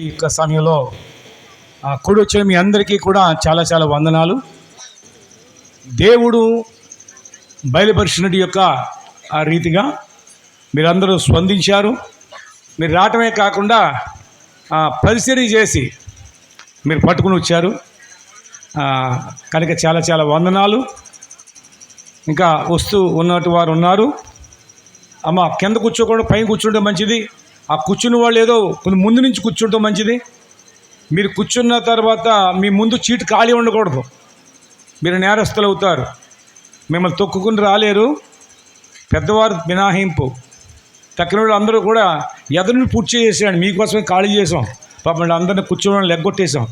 ఈ యొక్క సమయంలో కూడి వచ్చిన మీ అందరికీ కూడా చాలా చాలా వందనాలు. దేవుడు బయలుపరిచినటి యొక్క ఆ రీతిగా మీరందరూ స్పందించారు. మీరు రావటమే కాకుండా పరిచర్య చేసి మీరు పట్టుకుని వచ్చారు కనుక చాలా చాలా వందనాలు. ఇంకా వస్తూ ఉన్నట్టు వారు ఉన్నారు. అమ్మ కింద కూర్చోకుండా పైన కూర్చుంటే మంచిది. ఆ కూర్చున్న వాళ్ళు ఏదో కొంచెం ముందు నుంచి కూర్చుంటే మంచిది. మీరు కూర్చున్న తర్వాత మీ ముందు చీటు ఖాళీ ఉండకూడదు, మీరు నేరస్తులు అవుతారు. మిమ్మల్ని తొక్కుకుని రాలేరు, పెద్దవారు మినహాయింపు. తక్కిన వాళ్ళు అందరూ కూడా ఎదురుని పూర్తి చేసాడు, మీకోసమే ఖాళీ చేసాం. పాపం అందరిని కూర్చోవడం లెగ్గొట్టేసాం.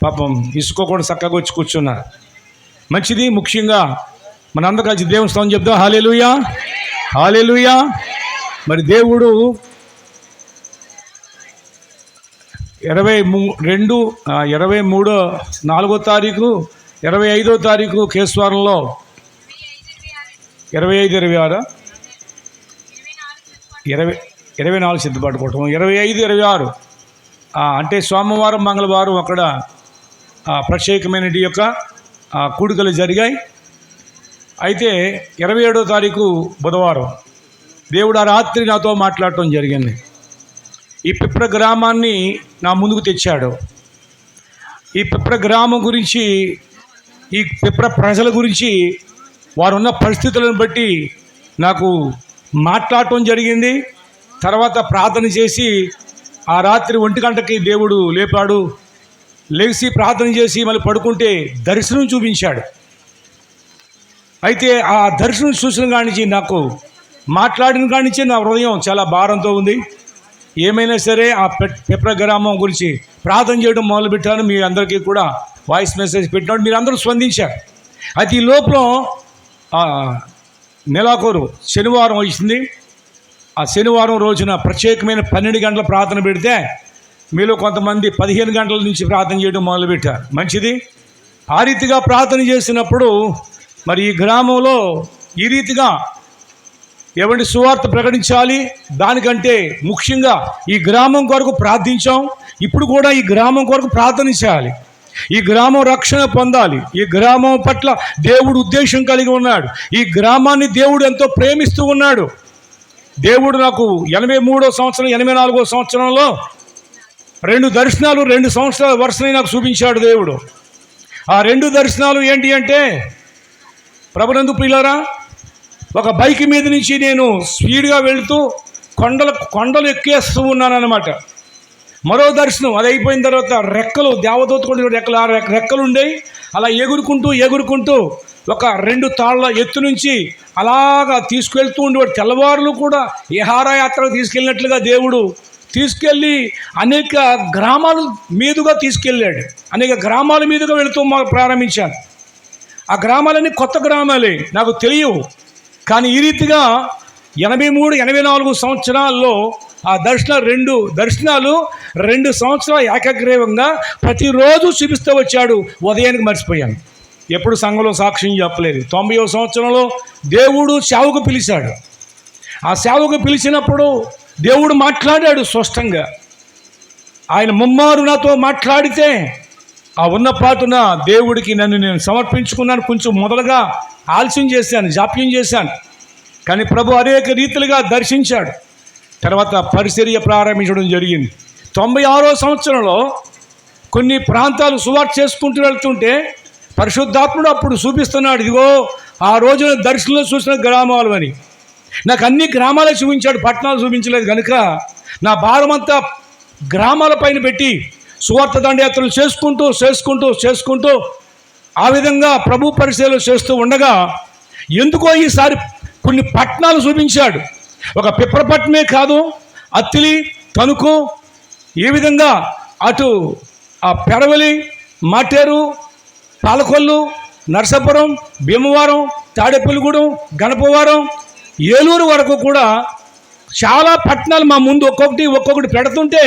పాపం ఇసుకోకుండా చక్కగా వచ్చి కూర్చున్నారు. మంచిది. ముఖ్యంగా మనందరం కలిసి దేవుని స్తోత్రం చెప్దాం. హల్లెలూయా, హల్లెలూయా. మరి దేవుడు 4వ తారీఖు 25వ తారీఖు కేశవారంలో 24 సిద్ధపాటు కొట్టడం 25-26 అంటే సోమవారం మంగళవారం అక్కడ ప్రత్యేకమైన యొక్క కూడికలు జరిగాయి. అయితే 27వ తారీఖు బుధవారం దేవుడు ఆ రాత్రి నాతో మాట్లాడటం జరిగింది. ఈ పిప్ర గ్రామాన్ని నా ముందుకు తెచ్చాడు. ఈ పిప్ర గ్రామం గురించి, ఈ పిప్ర ప్రజల గురించి, వారున్న పరిస్థితులను బట్టి నాకు మాట్లాడటం జరిగింది. తర్వాత ప్రార్థన చేసి ఆ రాత్రి 1 గంటకి దేవుడు లేపాడు. లేచి ప్రార్థన చేసి మళ్ళీ పడుకుంటే దర్శనం చూపించాడు. అయితే ఆ దర్శనం చూసిన కాడి నుంచి, నాకు మాట్లాడిన కాడి నుంచి నా హృదయం చాలా భారంతో ఉంది. ఏమైనా సరే ఆ పిప్ర గ్రామం గురించి ప్రార్థన చేయడం మొదలుపెట్టాను. మీ అందరికీ కూడా వాయిస్ మెసేజ్ పెట్టినప్పుడు మీరు అందరూ స్పందించారు. అయితే ఈ లోపల నెలాఖరు శనివారం వచ్చింది. ఆ శనివారం రోజున ప్రత్యేకమైన 12 గంటల ప్రార్థన పెడితే మీలో కొంతమంది 15 గంటల నుంచి ప్రార్థన చేయడం మొదలుపెట్టారు. మంచిది. ఆ రీతిగా ప్రార్థన చేసినప్పుడు మరి ఈ గ్రామంలో ఈ రీతిగా ఎవరి సువార్త ప్రకటించాలి, దానికంటే ముఖ్యంగా ఈ గ్రామం కొరకు ప్రార్థించాం. ఇప్పుడు కూడా ఈ గ్రామం కొరకు ప్రార్థన చేయాలి. ఈ గ్రామం రక్షణ పొందాలి. ఈ గ్రామం పట్ల దేవుడు ఉద్దేశం కలిగి ఉన్నాడు. ఈ గ్రామాన్ని దేవుడు ఎంతో ప్రేమిస్తూ ఉన్నాడు. దేవుడు నాకు 83వ సంవత్సరం 84వ సంవత్సరంలో 2 దర్శనాలు 2 సంవత్సరాల వరుసని నాకు చూపించాడు దేవుడు. ఆ 2 దర్శనాలు ఏంటి అంటే, ప్రభునందు ప్రియులారా, ఒక బైక్ మీద నుంచి నేను స్పీడ్గా వెళుతూ కొండలు ఎక్కేస్తూ ఉన్నాను అన్నమాట. మరో దర్శనం అది అయిపోయిన తర్వాత రెక్కలు, దేవదూత కూడా రెక్కలు ఉండేవి. అలా ఎగురుకుంటూ ఒక 2 తాళ్ళ ఎత్తు నుంచి అలాగా తీసుకెళ్తూ ఉండేవాడు. తెల్లవారులు కూడా విహారయాత్రకు తీసుకెళ్ళినట్లుగా దేవుడు తీసుకెళ్ళి అనేక గ్రామాల మీదుగా తీసుకెళ్ళాడు. అనేక గ్రామాల మీదుగా వెళుతూ ప్రారంభించాను. ఆ గ్రామాలన్నీ కొత్త గ్రామాలే, నాకు తెలియవు. కానీ ఈ రీతిగా 83-84 సంవత్సరాల్లో ఆ 2 దర్శనాలు 2 సంవత్సరాలు ఏకగ్రీవంగా ప్రతిరోజు చూపిస్తూ వచ్చాడు. ఉదయానికి మర్చిపోయాను, ఎప్పుడు సంఘంలో సాక్ష్యం చెప్పలేదు. 90వ సంవత్సరంలో దేవుడు సేవకు పిలిచాడు. ఆ సేవకు పిలిచినప్పుడు దేవుడు మాట్లాడాడు స్పష్టంగా. ఆయన ముమ్మారు నాతో మాట్లాడితే ఆ ఉన్న పాటున దేవుడికి నన్ను నేను సమర్పించుకున్నాను. కొంచెం మొదలుగా ఆలస్యం చేశాను, జాప్యం చేశాను. కానీ ప్రభు అనేక రీతిలుగా దర్శించాడు. తర్వాత పరిచర్య ప్రారంభించడం జరిగింది. 96వ సంవత్సరంలో కొన్ని ప్రాంతాలు సువార్త చేసుకుంటూ వెళ్తుంటే పరిశుద్ధాత్ముడు అప్పుడు చూపిస్తున్నాడు, ఇదిగో ఆ రోజున దర్శనంలో చూసిన గ్రామాలు అని. నాకు అన్ని గ్రామాలే చూపించాడు, పట్టణాలు చూపించలేదు. కనుక నా భారమంతా గ్రామాల పైన పెట్టి సువార్త దండయాత్రలు చేసుకుంటూ ఆ విధంగా ప్రభు పరిచర్యలు చేస్తూ ఉండగా ఎందుకో ఈసారి కొన్ని పట్టణాలు చూపించాడు. ఒక పిప్రపట్నమే కాదు, అత్తిలి, తణుకు, ఈ విధంగా అటు ఆ పెరవలి, మాటేరు, పాలకొల్లు, నరసాపురం, భీమవరం, తాడేపల్లిగూడెం, గణపవరం, ఏలూరు వరకు కూడా చాలా పట్టణాలు మా ముందు ఒక్కొక్కటి పెడుతుంటే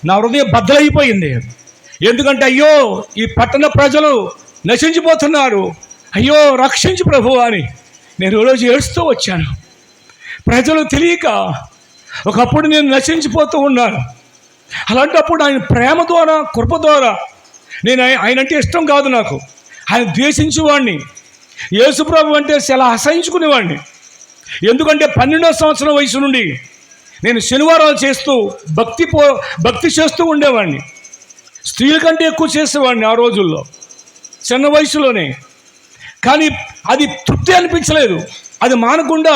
నా హృదయం బద్దలైపోయింది. ఎందుకంటే అయ్యో ఈ పట్టణ ప్రజలు నశించిపోతున్నారు, అయ్యో రక్షించు ప్రభు అని నేను రోజు ఏడుస్తూ వచ్చాను. ప్రజలు తెలియక ఒకప్పుడు నేను నశించిపోతూ ఉన్నాను. అలాంటప్పుడు ఆయన ప్రేమ ద్వారా, కృప ద్వారా, నేను ఆయన అంటే ఇష్టం కాదు నాకు, ఆయన ద్వేషించేవాడిని. యేసుప్రభు అంటే చాలా అసహించుకునేవాడిని. ఎందుకంటే 12వ సంవత్సరం వయసు నుండి నేను శనివారాలు చేస్తూ భక్తి చేస్తూ ఉండేవాడిని. స్త్రీల కంటే ఎక్కువ చేసేవాడిని ఆ రోజుల్లో, చిన్న వయసులోనే. కానీ అది తృప్తి అనిపించలేదు. అది మానకుండా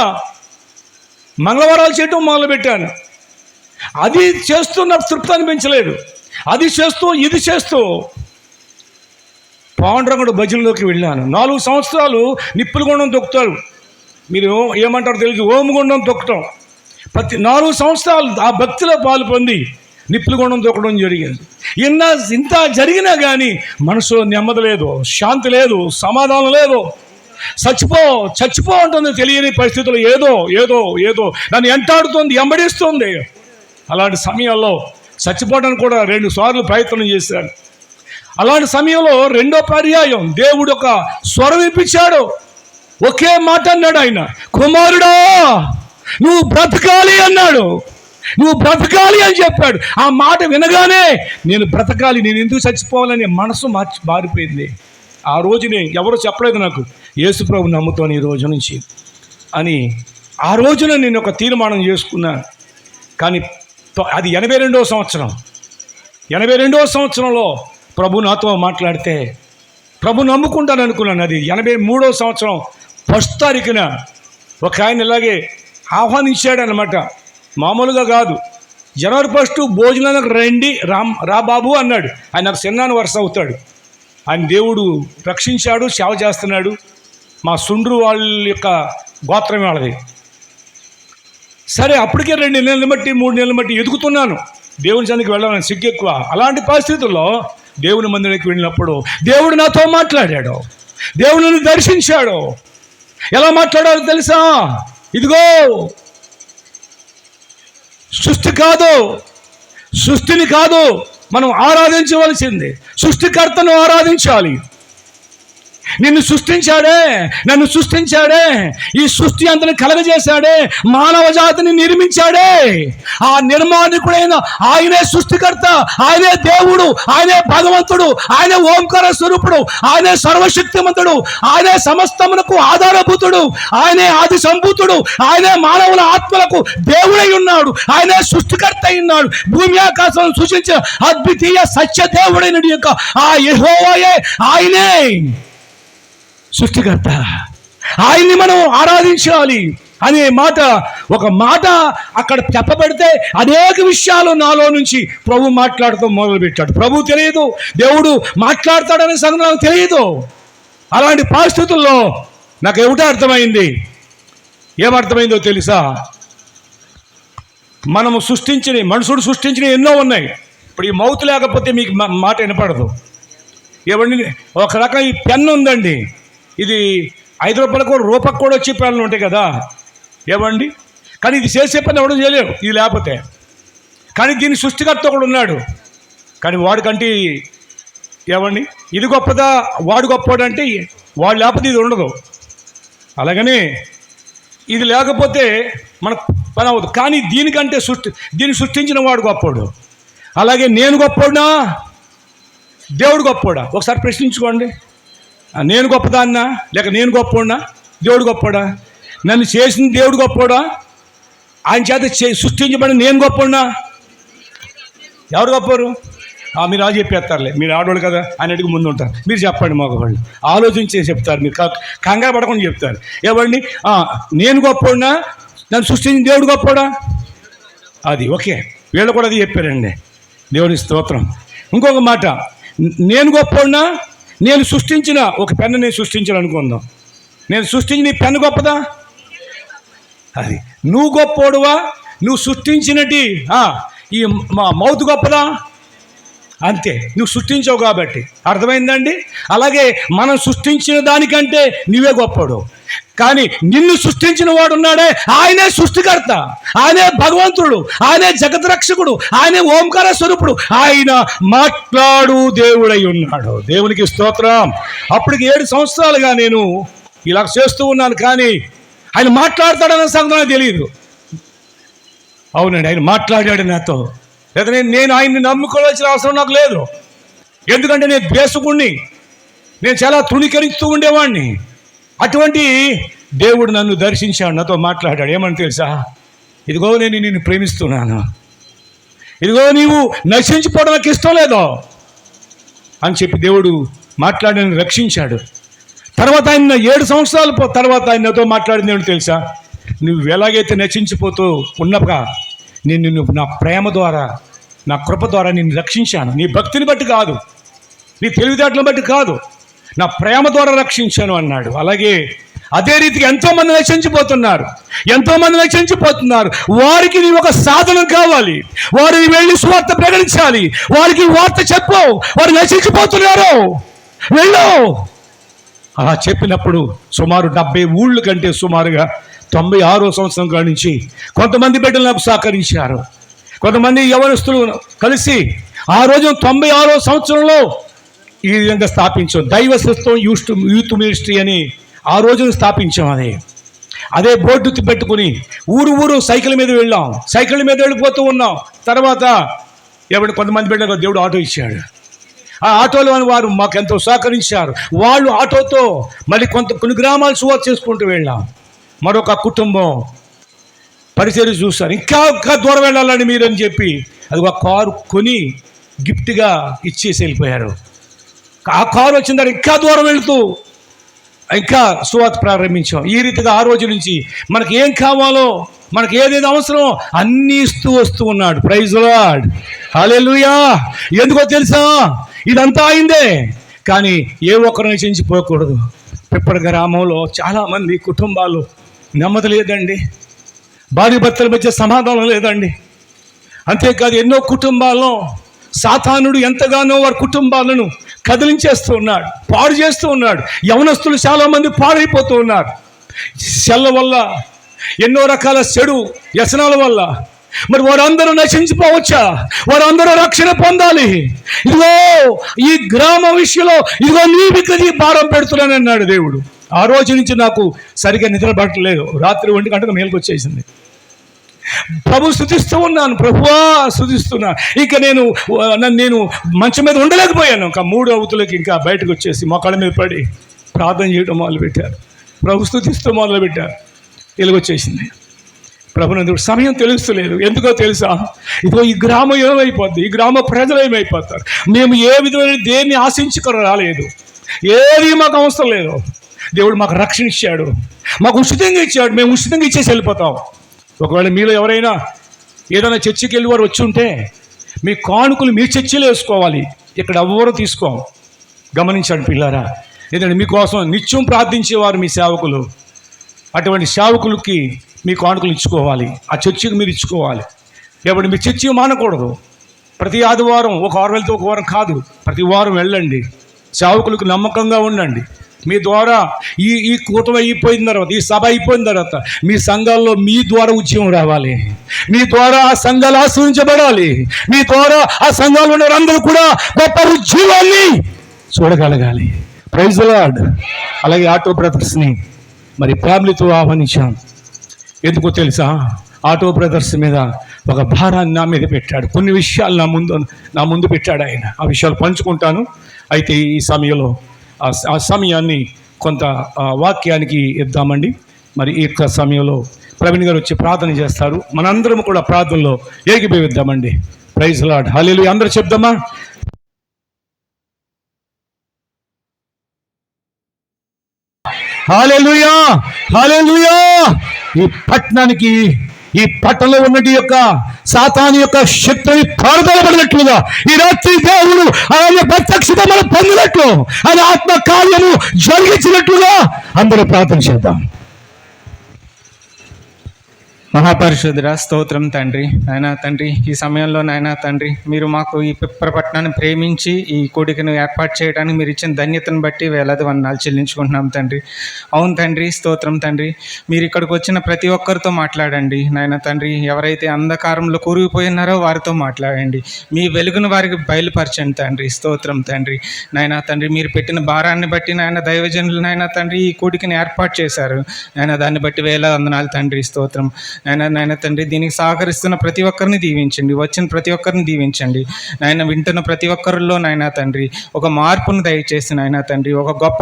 మంగళవారాలు చేయటం మొదలుపెట్టాను. అది చేస్తున్న తృప్తి అనిపించలేదు. అది చేస్తూ ఇది చేస్తూ పాండ్రంగుడు భజనలోకి వెళ్ళాను. 4 సంవత్సరాలు నిప్పుల గుండం తొక్కుతారు. మీరు ఏమంటారు తెలియదు, ఓముగుండం తొక్కటం. ప్రతి 4 సంవత్సరాలు ఆ భక్తిలో పాలు పొంది నిప్పుల గుండం తొక్కడం జరిగింది. ఇంత జరిగినా కానీ మనసులో నెమ్మది లేదు, శాంతి లేదు, సమాధానం లేదు. చచ్చిపో ఉంటుంది. తెలియని పరిస్థితులు ఏదో ఏదో ఏదో నన్ను ఎంటాడుతుంది, ఎంబడిస్తుంది. అలాంటి సమయంలో చచ్చిపోవడానికి కూడా 2 సార్లు ప్రయత్నం చేశాను. అలాంటి సమయంలో 2వ పర్యాయం దేవుడు ఒక స్వరం వినిపించాడు. ఒకే మాట అన్నాడు ఆయన, కుమారుడా నువ్వు బ్రతకాలి అన్నాడు. నువ్వు బ్రతకాలి అని చెప్పాడు. ఆ మాట వినగానే నేను బ్రతకాలి, నేను ఎందుకు చచ్చిపోవాలని మనసు మారిపోయింది. ఆ రోజునే ఎవరో చెప్పలేదు నాకు, యేసుప్రభు నమ్ముతాను ఈ రోజు నుంచి అని. ఆ రోజున నేను ఒక తీర్మానం చేసుకున్నాను. కానీ అది 82వ సంవత్సరం. 82వ సంవత్సరంలో ప్రభు నాతో మాట్లాడితే ప్రభు నమ్ముకుంటాను అనుకున్నాను. అది 83వ సంవత్సరం 1వ తారీఖున ఒక ఆయన ఇలాగే ఆహ్వానించాడనమాట. మామూలుగా కాదు. జనవరి 1 భోజనానికి రండి రా బాబు అన్నాడు. ఆయన నాకు చిన్నాను వరుస అవుతాడు. ఆయన దేవుడు రక్షించాడు, సేవ చేస్తున్నాడు. మా సుండ్రు వాళ్ళ యొక్క గోత్రం వాళ్ళది. సరే, అప్పటికే 2 నెలలు బట్టి 3 నెలలు బట్టి ఎదుగుతున్నాను. దేవుని సన్నిధికి వెళ్ళాలని సిగ్గు ఎక్కువ. అలాంటి పరిస్థితుల్లో దేవుని మందిరానికి వెళ్ళినప్పుడు దేవుడు నాతో మాట్లాడాడు. దేవుడిని దర్శించాడు. ఎలా మాట్లాడాలో తెలుసా? ఇదిగో సృష్టిని కాదు మనం ఆరాధించవలసింది, సృష్టికర్తను ఆరాధించాలి. నిన్ను సృష్టించాడే, నన్ను సృష్టించాడే, ఈ సృష్టి అంతని కలగజేశాడే, మానవ జాతిని నిర్మించాడే. ఆ నిర్మాణికుడైన ఆయనే సృష్టికర్త, ఆయనే దేవుడు, ఆయనే భగవంతుడు, ఆయనే ఓంకార స్వరూపుడు, ఆయనే సర్వశక్తిమంతుడు, ఆయనే సమస్తమునకు ఆధారభూతుడు, ఆయనే ఆది సంభూతుడు, ఆయనే మానవుల ఆత్మలకు దేవుడై ఉన్నాడు, ఆయనే సృష్టికర్త అయినాడు. భూమి ఆకాశం సృష్టించిన అద్వితీయ సత్య దేవుడైన యొక్క ఆ యెహోవాయే ఆయనే సృష్టికర్త. ఆయన్ని మనం ఆరాధించాలి అనే ఒక మాట అక్కడ చెప్పబడితే అనేక విషయాలు నాలో నుంచి ప్రభు మాట్లాడుతూ మొదలుపెట్టాడు. ప్రభు తెలియదు, దేవుడు మాట్లాడతాడనే సంగతి నాకు తెలియదు. అలాంటి పరిస్థితుల్లో నాకు ఏమిటో అర్థమైంది. ఏమర్థమైందో తెలుసా? మనుషుడు సృష్టించిన ఎన్నో ఉన్నాయి. ఇప్పుడు ఈ మౌత్ లేకపోతే మీకు మాట వినపడదు. ఏమండి, ఒక రకం ఈ పెన్ను ఉందండి, ఇది 5 రూపాయలకు రూపాయకు కూడా వచ్చే పెన్నులు ఉంటాయి కదా ఏమండి. కానీ ఇది చేసే పని ఎవడం చేయలేవు ఇది లేకపోతే. కానీ దీని సృష్టికర్త ఒకడు ఉన్నాడు. కానీ వాడికంటే ఏమండి ఇది గొప్పదా, వాడు గొప్పవాడు అంటే వాడు లేకపోతే ఇది ఉండదు. అలాగనే ఇది లేకపోతే మనకు పని అవ్వదు. కానీ దీనికంటే దీన్ని సృష్టించిన వాడు గొప్పవాడు. అలాగే నేను గొప్పవాడునా, దేవుడు గొప్పవాడా? ఒకసారి ప్రశ్నించుకోండి. నేను గొప్పదాన్నా లేక నేను గొప్పవాడినా? దేవుడు గొప్పవాడా? నన్ను చేసిన దేవుడు గొప్పవాడా? ఆయన చేత సృష్టించబడిన నేను గొప్పవాడినా? ఎవరు గొప్పవారు? మీరు ఆ చెప్పేస్తారులే, మీరు ఆడవాళ్ళు కదా అన్నిటికీ ముందు ఉంటారు. మీరు చెప్పండి, మగవాళ్ళు ఆలోచించే చెప్తారు, మీరు కంగారు పడకుండా చెప్తారు. ఏవండి, నేను గొప్పవాడినా, నన్ను సృష్టించిన దేవుడు గొప్పవాడా? అది ఓకే, వీళ్ళు కూడా అది చెప్పారండి. దేవుని స్తోత్రం. ఇంకొక మాట, నేను గొప్పవాడినా, నేను సృష్టించిన ఒక పెన్ను నేను సృష్టించాను అనుకుందాం. నేను సృష్టించిన ఈ పెన్ను గొప్పదా? అది నువ్వు గొప్పోడువా? నువ్వు సృష్టించినటి ఈ మౌత్ గొప్పదా? అంతే, నువ్వు సృష్టించావు కాబట్టి. అర్థమైందండి? అలాగే మనం సృష్టించిన దానికంటే నువ్వే గొప్పడు. కానీ నిన్ను సృష్టించిన వాడు ఉన్నాడే, ఆయనే సృష్టికర్త, ఆయనే భగవంతుడు, ఆయనే జగద్రక్షకుడు, ఆయనే ఓంకార స్వరూపుడు, ఆయన మాట్లాడు దేవుడై ఉన్నాడు. దేవునికి స్తోత్రం. అప్పటికి 7 సంవత్సరాలుగా నేను ఇలా చేస్తూ ఉన్నాను. కానీ ఆయన మాట్లాడతాడన్న సంగతి నాకు తెలియదు. అవునండి, ఆయన మాట్లాడాడు నాతో. లేదా నేను ఆయన్ని నమ్ముకోవాల్సిన అవసరం నాకు లేదు. ఎందుకంటే నేను ద్వేషకుణ్ణి, నేను చాలా తృణీకరిస్తూ ఉండేవాడిని. అటువంటి దేవుడు నన్ను దర్శించాడు, నాతో మాట్లాడాడు. ఏమని తెలుసా? ఇదిగో నేను నిన్ను ప్రేమిస్తున్నాను, ఇదిగో నీవు నశించిపోవడం నాకు ఇష్టం లేదు అని చెప్పి దేవుడు మాట్లాడి నన్ను రక్షించాడు. తర్వాత ఆయన 7 సంవత్సరాల తర్వాత ఆయన నాతో మాట్లాడింది ఏమిటి తెలుసా? నువ్వు ఎలాగైతే నశించిపోతూ ఉన్నగా నిన్ను నా ప్రేమ ద్వారా, నా కృప ద్వారా నిన్ను రక్షించాను. నీ భక్తిని బట్టి కాదు, నీ తెలివితేటలను బట్టి కాదు, నా ప్రేమ ద్వారా రక్షించాను అన్నాడు. అలాగే అదే రీతికి ఎంతోమంది నశించిపోతున్నారు. వారికి నీ ఒక సాధనం కావాలి. వారిని వెళ్ళి సువార్త ప్రకటించాలి. వారికి వార్త చెప్పు, వారు నశించిపోతున్నారు, వెళ్ళు. అలా చెప్పినప్పుడు సుమారు 70 ఊళ్ళు కంటే సుమారుగా 96వ సంవత్సరం కాడి నుంచి కొంతమంది బిడ్డలు నాకు సహకరించారు. కొంతమంది యవనస్తులు కలిసి ఆ రోజు 96వ సంవత్సరంలో ఈ విధంగా స్థాపించాం. దైవశస్త్వం యూత్ మినిస్ట్రీ అని ఆ రోజున స్థాపించాం. అదే బోర్డు పెట్టుకుని ఊరు సైకిల్ మీద వెళ్ళాం. సైకిల్ మీద వెళ్ళిపోతూ ఉన్నాం. తర్వాత కొంతమంది బిడ్డలకు దేవుడు ఆటో ఇచ్చాడు. ఆ ఆటోలో వారు మాకు ఎంతో సహకరించారు. వాళ్ళు ఆటోతో మళ్ళీ కొన్ని గ్రామాలు సువార్త చేసుకుంటూ వెళ్ళాం. మరొక కుటుంబం పరిచయం చూస్తారు, ఇంకా దూరం వెళ్ళాలని మీరని చెప్పి అది ఒక కారు కొని గిఫ్ట్గా ఇచ్చేసి వెళ్ళిపోయారు. ఆ కారు వచ్చిన తర్వాత ఇంకా దూరం వెళుతూ ఇంకా సువార్త ప్రారంభించాం. ఈ రీతిగా ఆ రోజు నుంచి మనకి ఏం కావాలో, మనకి ఏదేది అవసరం అన్నీ ఇస్తూ వస్తూ ఉన్నాడు. ప్రైజ్ ది లార్డ్, హల్లెలూయా. ఎందుకో తెలుసా? ఇదంతా అయిందే, కానీ ఏ ఒక్కరు నశించిపోకూడదు. పిప్పటి గ్రామంలో చాలామంది కుటుంబాలు నెమ్మది లేదండి, భార్య భర్తల మధ్య సమాధానం లేదండి. అంతేకాదు ఎన్నో కుటుంబాల్లో సాతానుడు ఎంతగానో వారి కుటుంబాలను కదిలించేస్తూ ఉన్నాడు, పాడు చేస్తూ ఉన్నాడు. యవనస్తులు చాలామంది పాడైపోతూ ఉన్నారు సెల్ల వల్ల, ఎన్నో రకాల చెడు వ్యసనాల వల్ల. మరి వారందరూ నశించిపోవచ్చా? వారందరూ రక్షణ పొందాలి. ఇదిగో ఈ గ్రామ విషయంలో ఇదిగో నీ వికృతి భారం పెడుతున్నాను అన్నాడు దేవుడు. ఆ రోజు నుంచి నాకు సరిగ్గా నిద్ర పట్టలేదు. రాత్రి 1 గంటకు మేలుకు వచ్చేసింది. ప్రభు స్తుతిస్తూ ఉన్నాను, ప్రభువా స్తుతిస్తున్నా. ఇంకా నేను మంచం మీద ఉండలేకపోయాను. ఇంకా 3 అవతులకి ఇంకా బయటకు వచ్చేసి మొక్కల మీద పడి ప్రార్థన చేయడం మొదలుపెట్టారు. ప్రభు స్తుతిస్తూ మొదలుపెట్టారు. వెలుగొచ్చేసింది. ప్రభునందుకు సమయం తెలుస్తలేదు. ఎందుకో తెలుసా? ఇదిగో ఈ గ్రామం ఏమైపోద్ది, ఈ గ్రామ ప్రజలు ఏమైపోతారు. మేము ఏ విధమైన దేన్ని ఆశించుకొని రాలేదు, ఏది మాకు అవసరం లేదు. దేవుడు మాకు రక్షణ ఇచ్చాడు, మాకు ఉచితంగా ఇచ్చాడు. మేము ఉచితంగా ఇచ్చేసి వెళ్ళిపోతాం. ఒకవేళ మీలో ఎవరైనా ఏదైనా చర్చికి వెళ్ళి వారు వచ్చి ఉంటే మీ కానుకలు మీ చర్చిలో వేసుకోవాలి, ఇక్కడ ఎవ్వరూ తీసుకోం. గమనించండి పిల్లారా. ఎందుకంటే మీకోసం నిత్యం ప్రార్థించేవారు మీ సేవకులు. అటువంటి సేవకులకి మీ కానుకలు ఇచ్చుకోవాలి, ఆ చర్చికి మీరు ఇచ్చుకోవాలి. లేకపోతే మీ చర్చి మానకూడదు. ప్రతి ఆదివారం ఒక వారం వెళ్తే ఒక వారం కాదు, ప్రతి వారం వెళ్ళండి. సేవకులకు నమ్మకంగా ఉండండి. మీ ద్వారా ఈ కూటమి అయిపోయిన తర్వాత, ఈ సభ అయిపోయిన తర్వాత మీ సంఘాల్లో మీ ద్వారా ఉద్యమం రావాలి. మీ ద్వారా ఆ సంఘాలు ఆశ్రయించబడాలి. మీ ద్వారా ఆ సంఘాలు ఉన్న వారందరూ కూడా గొప్ప ఉద్యమాన్ని చూడగలగాలి. Praise the Lord. అలాగే ఆటో బ్రదర్స్ని మరి ఫ్యామిలీతో ఆహ్వానించాం. ఎందుకో తెలుసా? ఆటో బ్రదర్స్ మీద ఒక భారాన్ని నా మీద పెట్టాడు. కొన్ని విషయాలు నా ముందు పెట్టాడు ఆయన. ఆ విషయాలు పంచుకుంటాను. అయితే ఈ సమయంలో ఆ సమయాన్ని కొంత వాక్యానికి ఇద్దామండి. మరి ఈ యొక్క సమయంలో ప్రవీణ్ గారు వచ్చి ప్రార్థన చేస్తారు. మనందరం కూడా ప్రార్థనలో ఏకీభవిద్దామండి. ప్రైజ్ ది లార్డ్, హల్లెలూయా. అందరూ చెప్దామా? హల్లెలూయా, హల్లెలూయా. ఈ పట్టణానికి, ఈ పట్టణంలో ఉన్నటి యొక్క సాతాను యొక్క శక్తిని పారదలబడినట్లుగా ఈ రాత్రి దేవుడు ఆయన ప్రత్యక్షత మనం పొందినట్లు, ఆయన ఆత్మ కార్యము జరిగించినట్లుగా అందరూ ప్రార్థన చేద్దాం. మహాపరిశుద్ధుడా స్తోత్రం తండ్రి. నాయనా తండ్రి, ఈ సమయంలో నాయనా తండ్రి మీరు మాకు ఈ పిప్పరపట్నాన్ని ప్రేమించి ఈ కూడికను ఏర్పాటు చేయడానికి మీరు ఇచ్చిన ధన్యతను బట్టి వేలాది వందనాలు చెల్లించుకుంటున్నాం తండ్రి. అవును తండ్రి, స్తోత్రం తండ్రి. మీరు ఇక్కడికి వచ్చిన ప్రతి ఒక్కరితో మాట్లాడండి నాయనా తండ్రి. ఎవరైతే అంధకారంలో కూరుకుపోయి ఉన్నారో వారితో మాట్లాడండి. మీ వెలుగును వారికి బయలుపరచండి తండ్రి. స్తోత్రం తండ్రి. నాయనా తండ్రి, మీరు పెట్టిన భారాన్ని బట్టి నాయన దైవజనులు నాయనా తండ్రి ఈ కూడికని ఏర్పాటు చేశారు నాయన. దాన్ని బట్టి వేల వందనాలు తండ్రి. స్తోత్రం నాయన తండ్రి దీనికి సహకరిస్తున్న ప్రతి ఒక్కరిని దీవించండి, వచ్చిన ప్రతి ఒక్కరిని దీవించండి నాయన. వింటున్న ప్రతి ఒక్కరిలో నాయన తండ్రి ఒక మార్పును దయచేసి నాయన తండ్రి, ఒక గొప్ప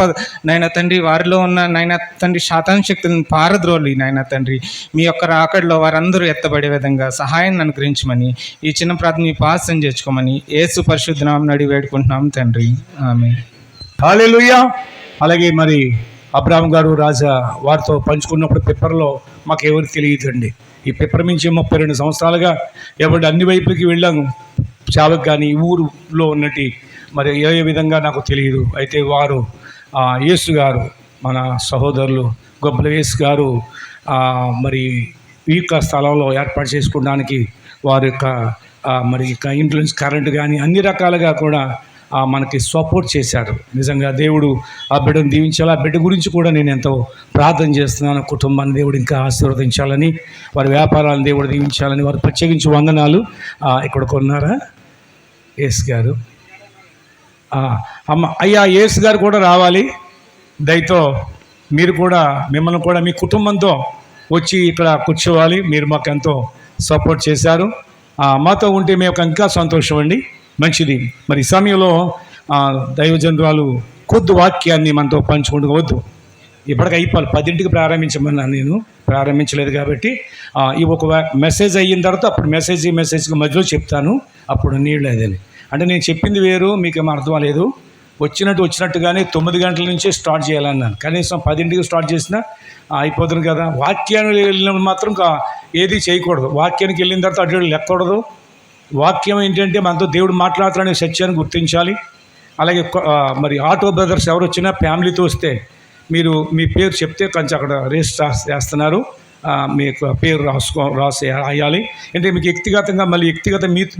నాయన తండ్రి వారిలో ఉన్న నాయన తండ్రి శాతాన్ శక్తులను పారద్రోలి నాయన తండ్రి మీ యొక్క రాకడలో వారందరూ ఎత్తబడే విధంగా సహాయాన్ని అనుగ్రహించమని ఈ చిన్న ప్రార్థన మీ పాసం చేసుకోమని యేసు పరిశుద్ధ నామమున అడిగి వేడుకుంటున్నాం తండ్రి, ఆమేన్. హల్లెలూయా. అలాగే మరి అబ్రాహం గారు రాజా వారితో పంచుకున్నప్పుడు పేపర్లో మాకు ఎవరు తెలియదండి. ఈ పేపర్ నుంచి 32 సంవత్సరాలుగా ఎవరు అన్ని వైపులకి వెళ్ళాము సేవకు, కానీ ఊరులో ఉన్నట్టు మరి ఏ విధంగా నాకు తెలియదు. అయితే వారు యేసు గారు మన సహోదరులు గొప్పల యేసు గారు మరి ఈ యొక్క స్థలంలో ఏర్పాటు చేసుకోవడానికి వారి యొక్క మరి ఇన్ఫ్లుయెన్స్ కరెంట్ కానీ అన్ని రకాలుగా కూడా మనకి సపోర్ట్ చేశారు. నిజంగా దేవుడు ఆ బిడ్డను దీవించాలి. ఆ బిడ్డ గురించి కూడా నేను ఎంతో ప్రార్థన చేస్తున్నాను. కుటుంబాన్ని దేవుడు ఇంకా ఆశీర్వదించాలని, వారి వ్యాపారాలను దేవుడు దీవించాలని, వారు ప్రత్యేకించి వందనాలు. ఇక్కడ కొన్నారా యేసు గారు? అమ్మ అయ్యా యేసు గారు కూడా రావాలి. దయతో మీరు కూడా మిమ్మల్ని కూడా మీ కుటుంబంతో వచ్చి ఇక్కడ కూర్చోవాలి. మీరు మాకు ఎంతో సపోర్ట్ చేశారు. మాతో ఉంటే మేము ఇంకా సంతోషం అండి. మంచిది. మరి ఈ సమయంలో దైవజనురాలు కొద్ది వాక్యాన్ని మనతో పంచుకుంటూ వద్దు, ఇప్పటికి అయిపోవాలి. 10ంటికి ప్రారంభించమన్నాను, నేను ప్రారంభించలేదు కాబట్టి ఈ ఒక మెసేజ్ అయిన తర్వాత అప్పుడు మెసేజ్కి మధ్యలో చెప్తాను. అప్పుడు నీళ్ళు అదని అంటే నేను చెప్పింది వేరు, మీకు ఏమో అర్థం లేదు. వచ్చినట్టుగానే 9 గంటల నుంచే స్టార్ట్ చేయాలన్నాను. కనీసం 10ంటికి స్టార్ట్ చేసినా అయిపోతుంది కదా. వాక్యానికి వెళ్ళినప్పుడు మాత్రం ఏది చేయకూడదు. వాక్యానికి వెళ్ళిన తర్వాత అటు లెక్కకూడదు. వాక్యం ఏంటంటే మనతో దేవుడు మాట్లాడుతాడనే సత్యాన్ని గుర్తించాలి. అలాగే మరి ఆటో బ్రదర్స్ ఎవరు వచ్చినా ఫ్యామిలీతో వస్తే మీరు మీ పేరు చెప్తే కొంచెం అక్కడ రిజిస్టర్ చేస్తున్నారు, మీకు పేరు రాయాలి. అంటే మీకు వ్యక్తిగతంగా మళ్ళీ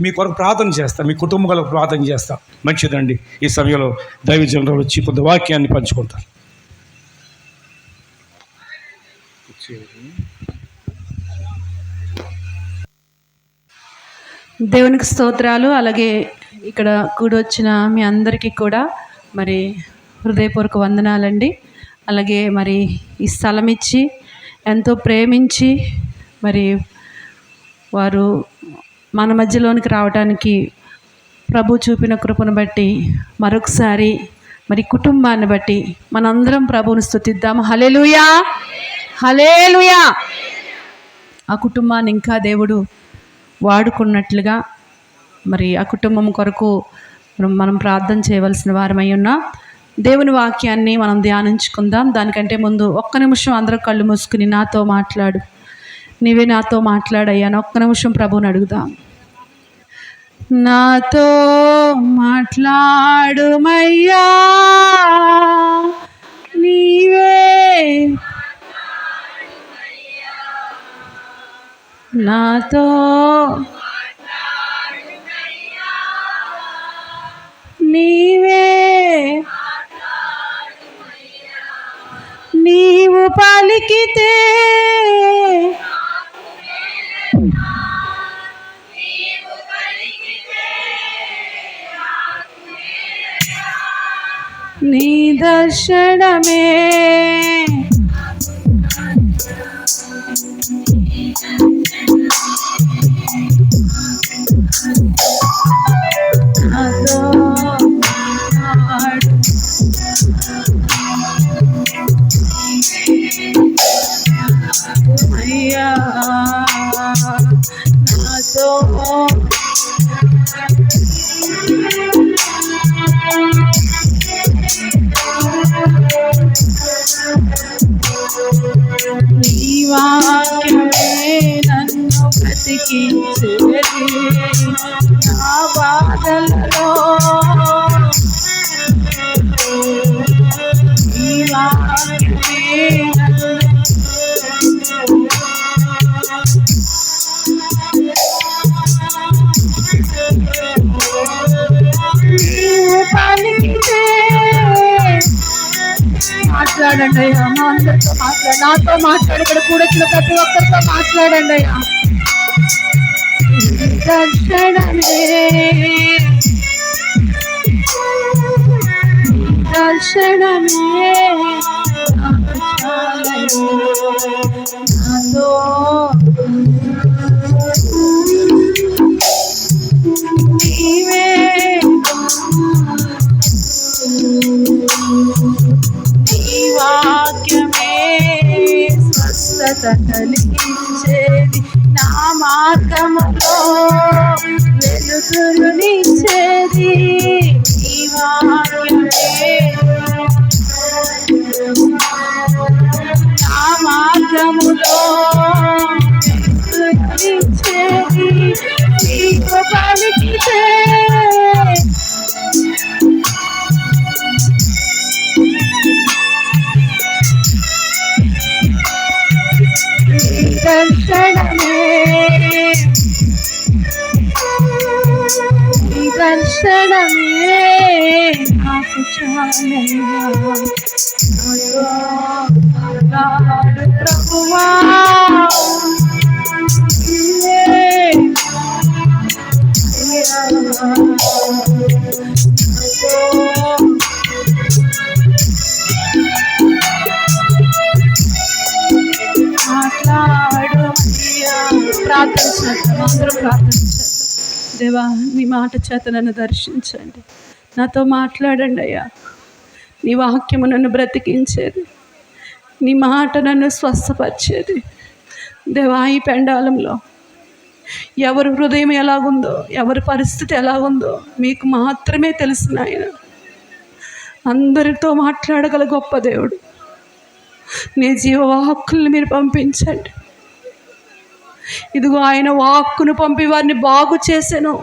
మీ కొరకు ప్రార్థన చేస్తాం, మీ కుటుంబం కొరకు ప్రార్థన చేస్తాం. మంచిదండి. ఈ సమయంలో దైవజనులు వచ్చి కొద్ది వాక్యాన్ని పంచుకుంటారు. దేవునికి స్తోత్రాలు. అలాగే ఇక్కడ కూడి వచ్చిన మీ అందరికీ కూడా మరి హృదయపూర్వక వందనాలండి. అలాగే మరి ఈ స్థలం ఇచ్చి ఎంతో ప్రేమించి మరి వారు మన మధ్యలోనికి రావడానికి ప్రభు చూపిన కృపను బట్టి మరొకసారి మరి కుటుంబాన్ని బట్టి మనందరం ప్రభువుని స్తుతిద్దాము. హల్లెలూయా, హల్లెలూయా. ఆ కుటుంబాన్ని ఇంకా దేవుడు వాడుకున్నట్లుగా మరి ఆ కుటుంబం కొరకు మనం ప్రార్థన చేయవలసిన వారమై ఉన్నాం. దేవుని వాక్యాన్ని మనం ధ్యానించుకుందాం. దానికంటే ముందు ఒక్క నిమిషం అందరూ కళ్ళు మూసుకుని నాతో మాట్లాడు, నీవే నాతో మాట్లాడయ్యాను. ఒక్క నిమిషం ప్రభువుని అడుగుదాం. నాతో మాట్లాడుమయ్యా, నీవే నాతో నీవే, నీవు పలికితే నీ దర్శనమే నాతో మాట్లాడు, అయ్యా నాతో నీ వాక్యమే నన్ను బ్రతికించేది, నా బాధలలో నీ వాక్యమే నీవు పలికితే. మాట్లాడండి అయ్యా, మా అందరితో మాట్లాడు, నాతో మాట్లాడు, ఇక్కడ కూడొచ్చిన ప్రతి ఒక్కరితో మాట్లాడండి అయ్యా. దర్శనమే దర్శనమే నాతో స్వస్థత కలిగించేది, నా మార్గములో వెలుగునిచ్చేది నీ వాక్యమే. నా మార్గములో వెలుగునిచ్చేది నీ కృపనిచ్చే. దర్శనమే నాకు చాలయ్యా, నాడు ప్రభువా మాట్లాడు. ప్రార్థన చేద్దాం, అందరూ ప్రార్థన చేద్దాం. దేవా, నీ మాట చేత నన్ను దర్శించండి, నాతో మాట్లాడండి అయ్యా. నీ వాక్యము నన్ను బ్రతికించేది, నీ మాట నన్ను స్వస్థపరిచేది. దేవా, ఈ పెండాలంలో ఎవరి హృదయం ఎలాగుందో, ఎవరి పరిస్థితి ఎలాగుందో మీకు మాత్రమే తెలుసు నాయన. అందరితో మాట్లాడగల గొప్ప దేవుడు, నీ జీవవాక్కుల్ని మీరు పంపించండి. ఇదిగో ఆయన వాక్కును పంపి వారిని బాగు చేసెను,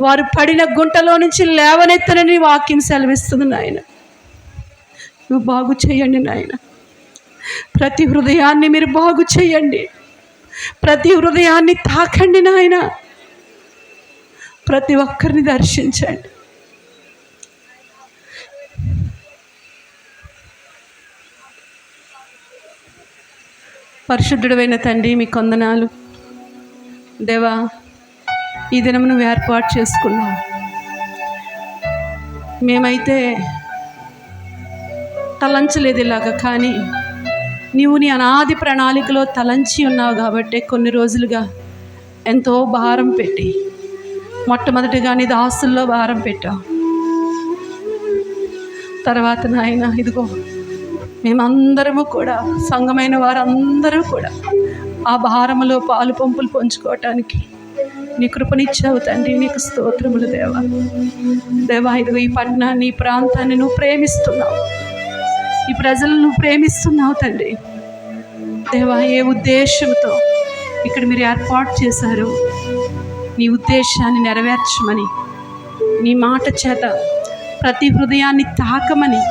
వారు పడిన గుంటలో నుంచి లేవనెత్తనని వాక్యం సెలవిస్తుంది నాయన. నువ్వు బాగు చేయండి నాయన. ప్రతి హృదయాన్ని మీరు బాగు చేయండి, ప్రతి హృదయాన్ని తాకండి నాయన. ప్రతి ఒక్కరిని దర్శించండి. పరిశుద్ధుడైన తండ్రి, మీ కొందనాలు దేవా. ఈ దినం నువ్వు ఏర్పాటు చేసుకున్నావు. మేమైతే తలంచలేదు ఇలాగా, కానీ నీవు నీ అనాది ప్రణాళికలో తలంచి ఉన్నావు కాబట్టి కొన్ని రోజులుగా ఎంతో భారం పెట్టి, మొట్టమొదటిగా నీ దాసుల్లో భారం పెట్టావు. తర్వాత నాయన ఇదిగో మేమందరము కూడా, సంఘమైన వారందరూ కూడా ఆ భారములో పాలు పంపులు పంచుకోవటానికి నీ కృపనిచ్చావు తండ్రి. నీకు స్తోత్రములు దేవా. దేవా, ఇదిగో ఈ పట్టణాన్ని, ఈ ప్రాంతాన్ని నువ్వు ప్రేమిస్తున్నావు, ఈ ప్రజలను నువ్వు ప్రేమిస్తున్నావు తండ్రి. దేవా, ఏ ఉద్దేశంతో ఇక్కడ మీరు ఏర్పాటు చేశారు, నీ ఉద్దేశాన్ని నెరవేర్చమని, నీ మాట చేత ప్రతి హృదయాన్ని తాకమని,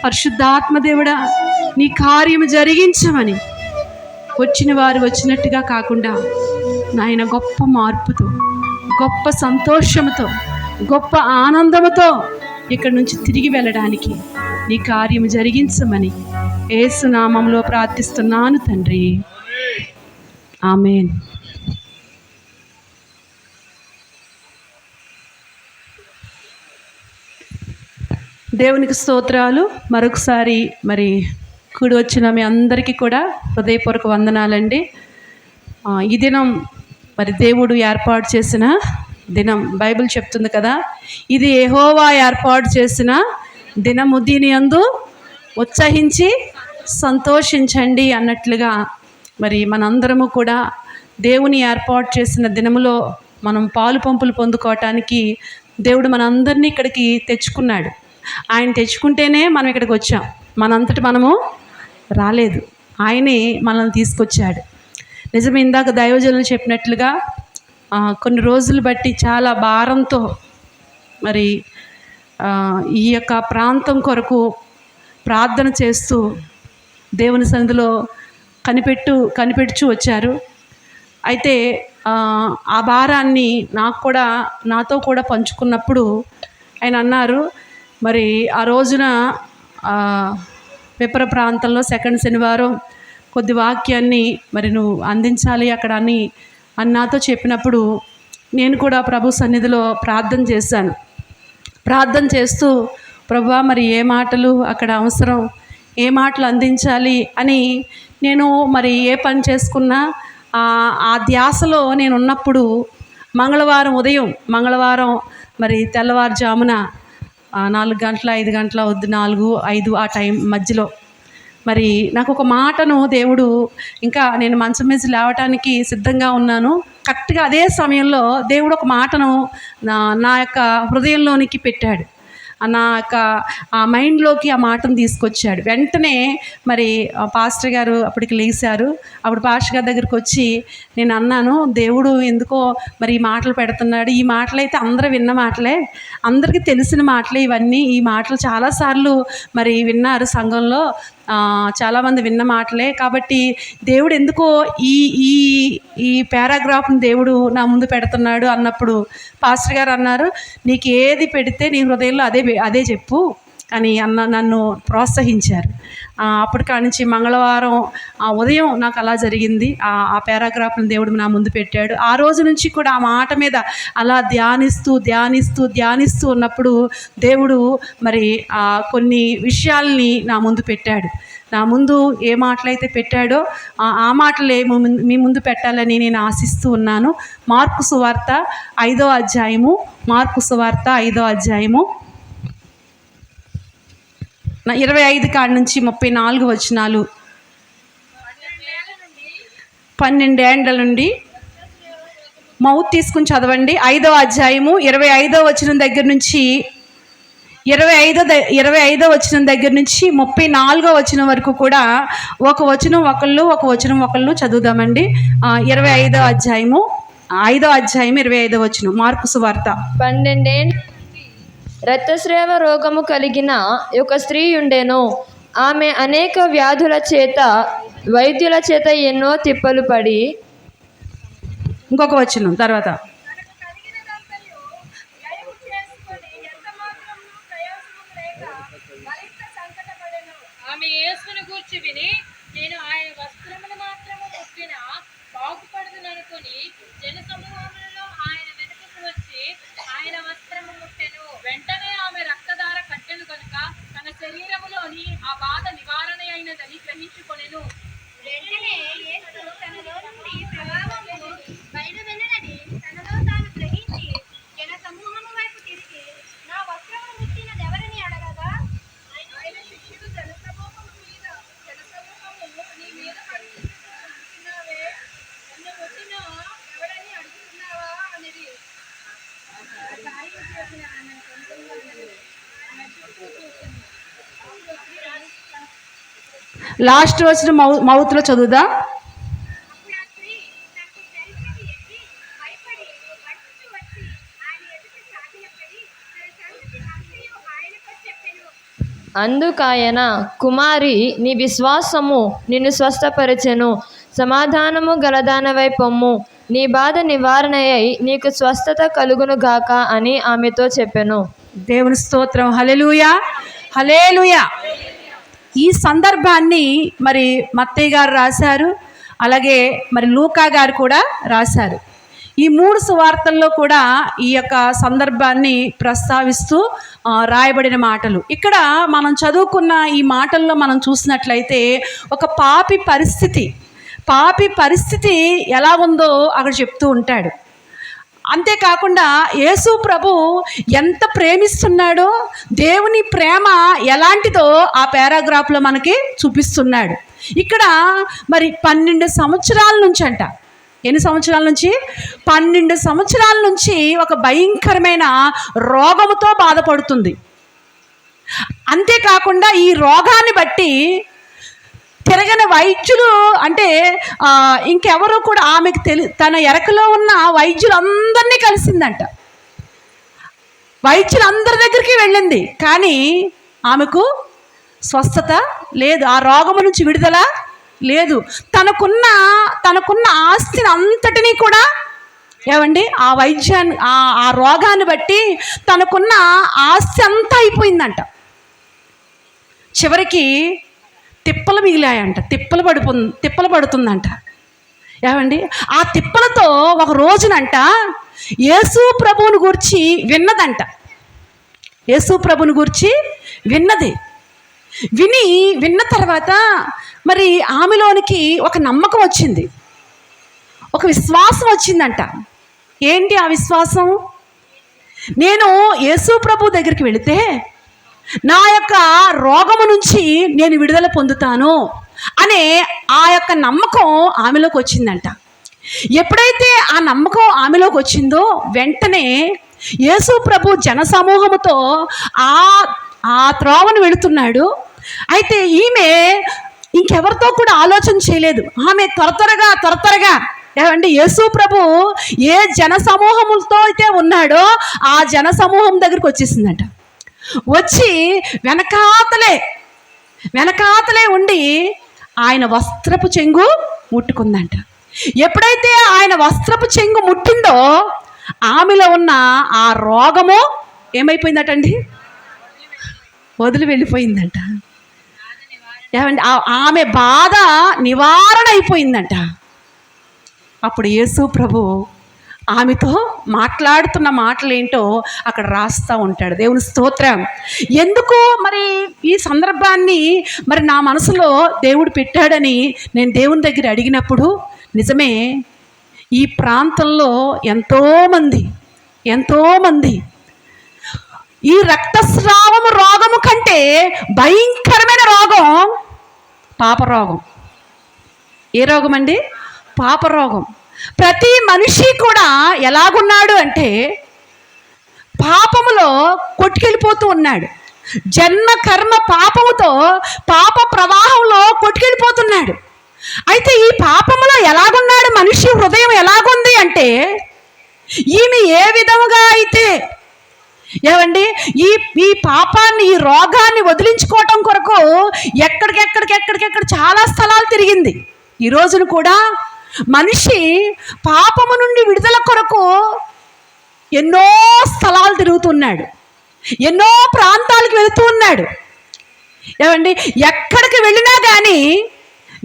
పరిశుద్ధాత్మదేవుడా నీ కార్యము జరిగించమని, వచ్చిన వారు వచ్చినట్టుగా కాకుండా నాయన గొప్ప మార్పుతో, గొప్ప సంతోషంతో, గొప్ప ఆనందముతో ఇక్కడి నుంచి తిరిగి వెళ్ళడానికి నీ కార్యము జరిగించమని యేసు నామములో ప్రార్థిస్తున్నాను తండ్రి. ఆమేన్. దేవునికి స్తోత్రాలు. మరొకసారి మరి కూడి వచ్చిన మీ అందరికీ కూడా హృదయపూర్వక వందనాలండి. ఈ దినం మరి దేవుడు ఏర్పాటు చేసిన దినం. బైబిల్ చెప్తుంది కదా, ఇది యెహోవా ఏర్పాటు చేసిన దినము, దీని యందు ఉత్సహించి సంతోషించండి అన్నట్లుగా మరి మనందరము కూడా దేవుని ఏర్పాటు చేసిన దినములో మనం పాలు పంపులు పొందుకోవటానికి దేవుడు మనందరినీ ఇక్కడికి తెచ్చుకున్నాడు. ఆయన తెచ్చుకుంటేనే మనం ఇక్కడికి వచ్చాం, మనంతటి మనము రాలేదు, ఆయనే మనల్ని తీసుకొచ్చాడు. నిజమే, ఇందాక దైవజనులు చెప్పినట్లుగా కొన్ని రోజులు బట్టి చాలా భారంతో మరి ఈ యొక్క ప్రాంతం కొరకు ప్రార్థన చేస్తూ దేవుని సన్నిధిలో కనిపెడుచు వచ్చారు. అయితే ఆ భారాన్ని నాతో కూడా పంచుకున్నప్పుడు ఆయన అన్నారు, మరి ఆ రోజున పెప్పర ప్రాంతంలో సెకండ్ శనివారం కొద్ది వాక్యాన్ని మరి నువ్వు అందించాలి అక్కడ అని నాతో చెప్పినప్పుడు నేను కూడా ప్రభు సన్నిధిలో ప్రార్థన చేశాను. ప్రార్థన చేస్తూ, ప్రభువా మరి ఏ మాటలు అక్కడ అవసరం, ఏ మాటలు అందించాలి అని నేను మరి ఏ పని చేసుకున్నా ఆ ధ్యాసలో నేను ఉన్నప్పుడు మంగళవారం మరి తెల్లవారుజామున 4 గంటల 5 గంటల 4, 5 ఆ టైం మధ్యలో మరి నాకు ఒక మాటను దేవుడు, ఇంకా నేను మంచం మీద లేవటానికి సిద్ధంగా ఉన్నాను, కరెక్ట్గా అదే సమయంలో దేవుడు ఒక మాటను నా యొక్క హృదయంలోనికి పెట్టాడు. నా యొక్క ఆ మైండ్లోకి ఆ మాటను తీసుకొచ్చాడు. వెంటనే మరి పాస్టర్ గారు అప్పటికి లేచారు. అప్పుడు పాస్టర్ గారి దగ్గరికి వచ్చి నేను అన్నాను, దేవుడు ఎందుకో మరి ఈ మాటలు పెడుతున్నాడు. ఈ మాటలు అయితే అందరూ విన్న మాటలే, అందరికీ తెలిసిన మాటలే ఇవన్నీ. ఈ మాటలు చాలాసార్లు మరి విన్నారు సంఘంలో, చాలామంది విన్న మాటలే. కాబట్టి దేవుడు ఎందుకో ఈ ఈ ఈ పారాగ్రాఫ్ని దేవుడు నా ముందు పెడుతున్నాడు అన్నప్పుడు పాస్టర్ గారు అన్నారు, నీకు ఏది పెడితే నీ హృదయంలో అదే చెప్పు అని నన్ను ప్రోత్సహించారు. అప్పటికాడ నుంచి మంగళవారం ఉదయం నాకు అలా జరిగింది. ఆ పారాగ్రాఫ్ని దేవుడు నా ముందు పెట్టాడు. ఆ రోజు నుంచి కూడా ఆ మాట మీద అలా ధ్యానిస్తూ ఉన్నప్పుడు దేవుడు మరి కొన్ని విషయాల్ని నా ముందు పెట్టాడు. నా ముందు ఏ మాటలైతే పెట్టాడో ఆ మాటలే మీ ముందు పెట్టాలని నేను ఆశిస్తూ ఉన్నాను. మార్కు సువార్త 5వ అధ్యాయము, మార్కు సువార్త 5వ అధ్యాయము 25 కాడ నుంచి 34 వచనాలు. 12 ఏండ్ల నుండి మౌత్ తీసుకుని చదవండి. 5వ అధ్యాయము 25వ వచనం దగ్గర నుంచి 25వ వచనం దగ్గర నుంచి 34వ వచనం వరకు కూడా ఒక వచనం ఒకళ్ళు చదువుదామండి. 25వ అధ్యాయము 25వ వచనం, మార్కు సువార్త. 12 ఏండ్ల రక్తస్రావ రోగము కలిగిన ఒక స్త్రీ ఉండెను. ఆమె అనేక వ్యాధుల చేత వైద్యుల చేత ఎన్నో తిప్పలు పడి, ఇంకొక వచనం తర్వాత, ఆమె యేసును గూర్చి విని నేను ఆయన వస్త్రములు మాత్రము ముట్టిన బాగుపడుననుకొని జనసమూహములలో ఆయన వెనుకకు వచ్చి ఆయన వస్త్రము ముట్టెను. వెంటనే ఆమె రక్తధార కట్టెను కనుక తన శరీరములోని ఆ బాధ నివారణ అయినదని గ్రహించుకొనెను. వెంటనే యేసు తనలో నుండి ప్రభావము బయలువెళ్ళనని తనలో తాను గ్రహించి జన సమూహము వైపు తిరిగి నా వస్త్రమును ముట్టినదెవరని అడగగా, ఆయన శిష్యుడు జనసమూహము నీ మీద పడుతున్నావే, నన్ను ముట్టిన ఎవరని అడుగుతున్నావా అనేది. లాస్ట్ వచ్చిన మౌత్లో చదువుదా. అప్పుడు ఆ స్త్రీ తనకు తెలిసినది ఎత్తి భయపడి పట్టుకు వచ్చి ఆయన ఎదుట సాగిలపడి తన సంగతి అంతయు ఆయనకు చెప్పెను. అందుకాయన, కుమారి, నీ విశ్వాసము నిన్ను స్వస్థపరచెను, సమాధానము గలదానవై పొమ్ము, నీ బాధ నివారణ అయి నీకు స్వస్థత కలుగును గాక అని ఆమెతో చెప్పెను. దేవుని స్తోత్రం. హల్లెలూయా, హల్లెలూయా. ఈ సందర్భాన్ని మరి మత్తయ్య గారు రాశారు, అలాగే మరి లూకా గారు కూడా రాశారు. ఈ 3 సువార్తల్లో కూడా ఈ యొక్క సందర్భాన్ని ప్రస్తావిస్తూ రాయబడిన మాటలు. ఇక్కడ మనం చదువుకున్న ఈ మాటల్లో మనం చూసినట్లయితే ఒక పాపి పరిస్థితి ఎలా ఉందో అక్కడ చెప్తూ ఉంటాడు. అంతేకాకుండా యేసు ప్రభు ఎంత ప్రేమిస్తున్నాడో, దేవుని ప్రేమ ఎలాంటిదో ఆ పారాగ్రాఫ్లో మనకి చూపిస్తున్నాడు. ఇక్కడ మరి 12 సంవత్సరాల నుంచి అంట, ఎన్ని సంవత్సరాల నుంచి? 12 సంవత్సరాల నుంచి ఒక భయంకరమైన రోగముతో బాధపడుతుంది. అంతేకాకుండా ఈ రోగాన్ని బట్టి తిరగని వైద్యులు అంటే ఇంకెవరో కూడా ఆమెకు తన ఎరకలో ఉన్న వైద్యులందరినీ కలిసిందంట. వైద్యులందరి దగ్గరికి వెళ్ళింది, కానీ ఆమెకు స్వస్థత లేదు, ఆ రోగము నుంచి విడుదల లేదు. తనకున్న ఆస్తిని అంతటినీ కూడా ఏమండి ఆ వైద్యాన్ని ఆ రోగాన్ని బట్టి తనకున్న ఆస్తి అంతా అయిపోయిందంట. చివరికి తిప్పలు మిగిలాయంట, తిప్పలు పడుతుందంట. ఏమండి ఆ తిప్పలతో ఒక రోజునంట యేసు ప్రభువుని గూర్చి విన్నదంట. యేసు ప్రభువుని గూర్చి విన్న తర్వాత మరి ఆమెలోనికి ఒక నమ్మకం వచ్చింది, ఒక విశ్వాసం వచ్చిందంట. ఏంటి ఆ విశ్వాసం? నేను యేసు ప్రభు దగ్గరికి వెళితే నా యొక్క రోగము నుంచి నేను విడుదల పొందుతాను అనే ఆ యొక్క నమ్మకం ఆమెలోకి వచ్చిందంట. ఎప్పుడైతే ఆ నమ్మకం ఆమెలోకి వచ్చిందో వెంటనే యేసు ప్రభు జనసమూహముతో ఆ త్రోవను వెళుతున్నాడు. అయితే ఈమె ఇంకెవరితో కూడా ఆలోచన చేయలేదు. ఆమె త్వరగా ఏమంటే యేసు ప్రభు ఏ జనసమూహములతో అయితే ఉన్నాడో ఆ జనసమూహం దగ్గరికి వచ్చేసిందంట. వచ్చి వెనకాతలే ఉండి ఆయన వస్త్రపు చెంగు ముట్టుకుందంట. ఎప్పుడైతే ఆయన వస్త్రపు చెంగు ముట్టిందో ఆమెలో ఉన్న ఆ రోగము ఏమైపోయిందటండి? వదిలి వెళ్ళిపోయిందంట. ఏమండి ఆమె బాధ నివారణ అయిపోయిందంట. అప్పుడు యేసు ప్రభు ఆమెతో మాట్లాడుతున్న మాటలు ఏంటో అక్కడ రాస్తూ ఉంటాడు. దేవుని స్తోత్రం. ఎందుకు మరి ఈ సందర్భాన్ని మరి నా మనసులో దేవుడు పెట్టాడని నేను దేవుని దగ్గర అడిగినప్పుడు నిజమే, ఈ ప్రాంతంలో ఎంతోమంది ఈ రక్తస్రావము రోగము కంటే భయంకరమైన రోగం పాపరోగం. ఏ రోగం అండి? పాపరోగం. ప్రతి మనిషి కూడా ఎలాగున్నాడు అంటే పాపములో కొట్టుకెళ్ళిపోతూ ఉన్నాడు. జన్మ కర్మ పాపముతో పాప ప్రవాహంలో కొట్టుకెళ్ళిపోతున్నాడు. అయితే ఈ పాపములో ఎలాగున్నాడు మనిషి హృదయం ఎలాగుంది అంటే ఈమె ఏ విధముగా అయితే ఏమండి ఈ పాపాన్ని ఈ రోగాన్ని వదిలించుకోవటం కొరకు ఎక్కడికెక్కడ చాలా స్థలాలు తిరిగింది. ఈ రోజున కూడా మనిషి పాపము నుండి విడుదల కొరకు ఎన్నో స్థలాలు తిరుగుతున్నాడు, ఎన్నో ప్రాంతాలకు వెళుతూ ఉన్నాడు. ఏమండి ఎక్కడికి వెళ్ళినా కానీ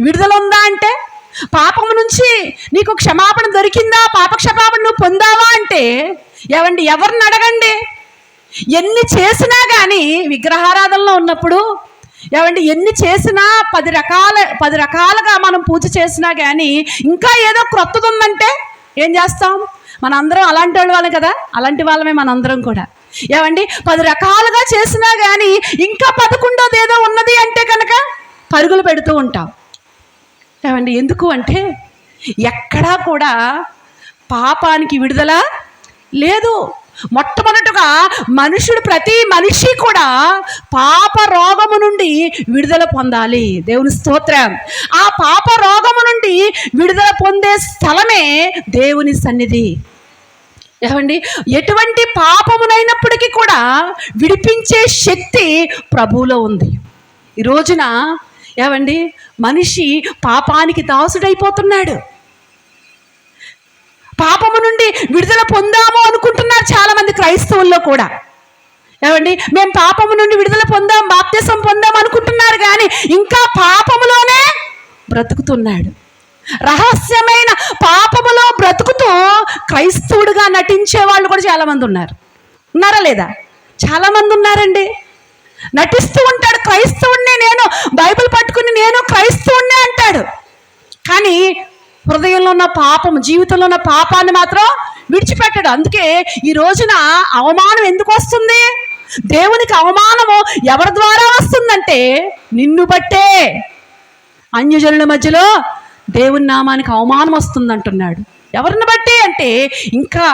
విడుదల ఉందా అంటే, పాపము నుంచి నీకు క్షమాపణ దొరికిందా, పాప క్షమాపణ నువ్వు పొందావా అంటే ఏమండి ఎవరిని అడగండి. ఎన్ని చేసినా కానీ విగ్రహారాధనలో ఉన్నప్పుడు ఏమండి ఎన్ని చేసినా 10 రకాలుగా మనం పూజ చేసినా కానీ ఇంకా ఏదో క్రొత్తది ఉందంటే ఏం చేస్తాం? మనందరం అలాంటి వాళ్ళమే కదా, అలాంటి వాళ్ళమే మనందరం కూడా. ఏమండి 10 రకాలుగా చేసినా కానీ ఇంకా 11వ ఏదో ఉన్నది అంటే కనుక పరుగులు పెడుతూ ఉంటాం. ఏమండి ఎందుకు అంటే ఎక్కడా కూడా పాపానికి విడుదల లేదు. మొట్టమొదటగా ప్రతి మనిషి కూడా పాప రోగము నుండి విడుదల పొందాలి. దేవుని స్తోత్రం. ఆ పాప రోగము నుండి విడుదల పొందే స్థలమే దేవుని సన్నిధి. ఏమండి ఎటువంటి పాపమునైనప్పటికీ కూడా విడిపించే శక్తి ప్రభువులో ఉంది. ఈ రోజున ఏమండి మనిషి పాపానికి దాసుడైపోతున్నాడు. పాపము నుండి విడుదల పొందాము అనుకుంటున్నారు చాలామంది క్రైస్తవుల్లో కూడా. ఏమండి మేము పాపము నుండి విడుదల పొందాం, బాప్తిసం పొందాం అనుకుంటున్నారు కానీ ఇంకా పాపములోనే బ్రతుకుతున్నాడు. రహస్యమైన పాపములో బ్రతుకుతూ క్రైస్తవుడిగా నటించే వాళ్ళు కూడా చాలామంది ఉన్నారా లేదా? చాలామంది ఉన్నారండి. నటిస్తూ ఉంటాడు క్రైస్తవుడినే, నేను బైబిల్ పట్టుకుని నేను క్రైస్తవుడినే అంటాడు. కానీ హృదయంలో ఉన్న పాపం, జీవితంలో ఉన్న పాపాన్ని మాత్రం విడిచిపెట్టాడు. అందుకే ఈ రోజున అవమానం ఎందుకు వస్తుంది? దేవునికి అవమానము ఎవరి ద్వారా వస్తుందంటే నిన్ను బట్టే. అన్యజనుల మధ్యలో దేవుని నామానికి అవమానం వస్తుందంటున్నాడు. ఎవరిని బట్టి అంటే ఇంకా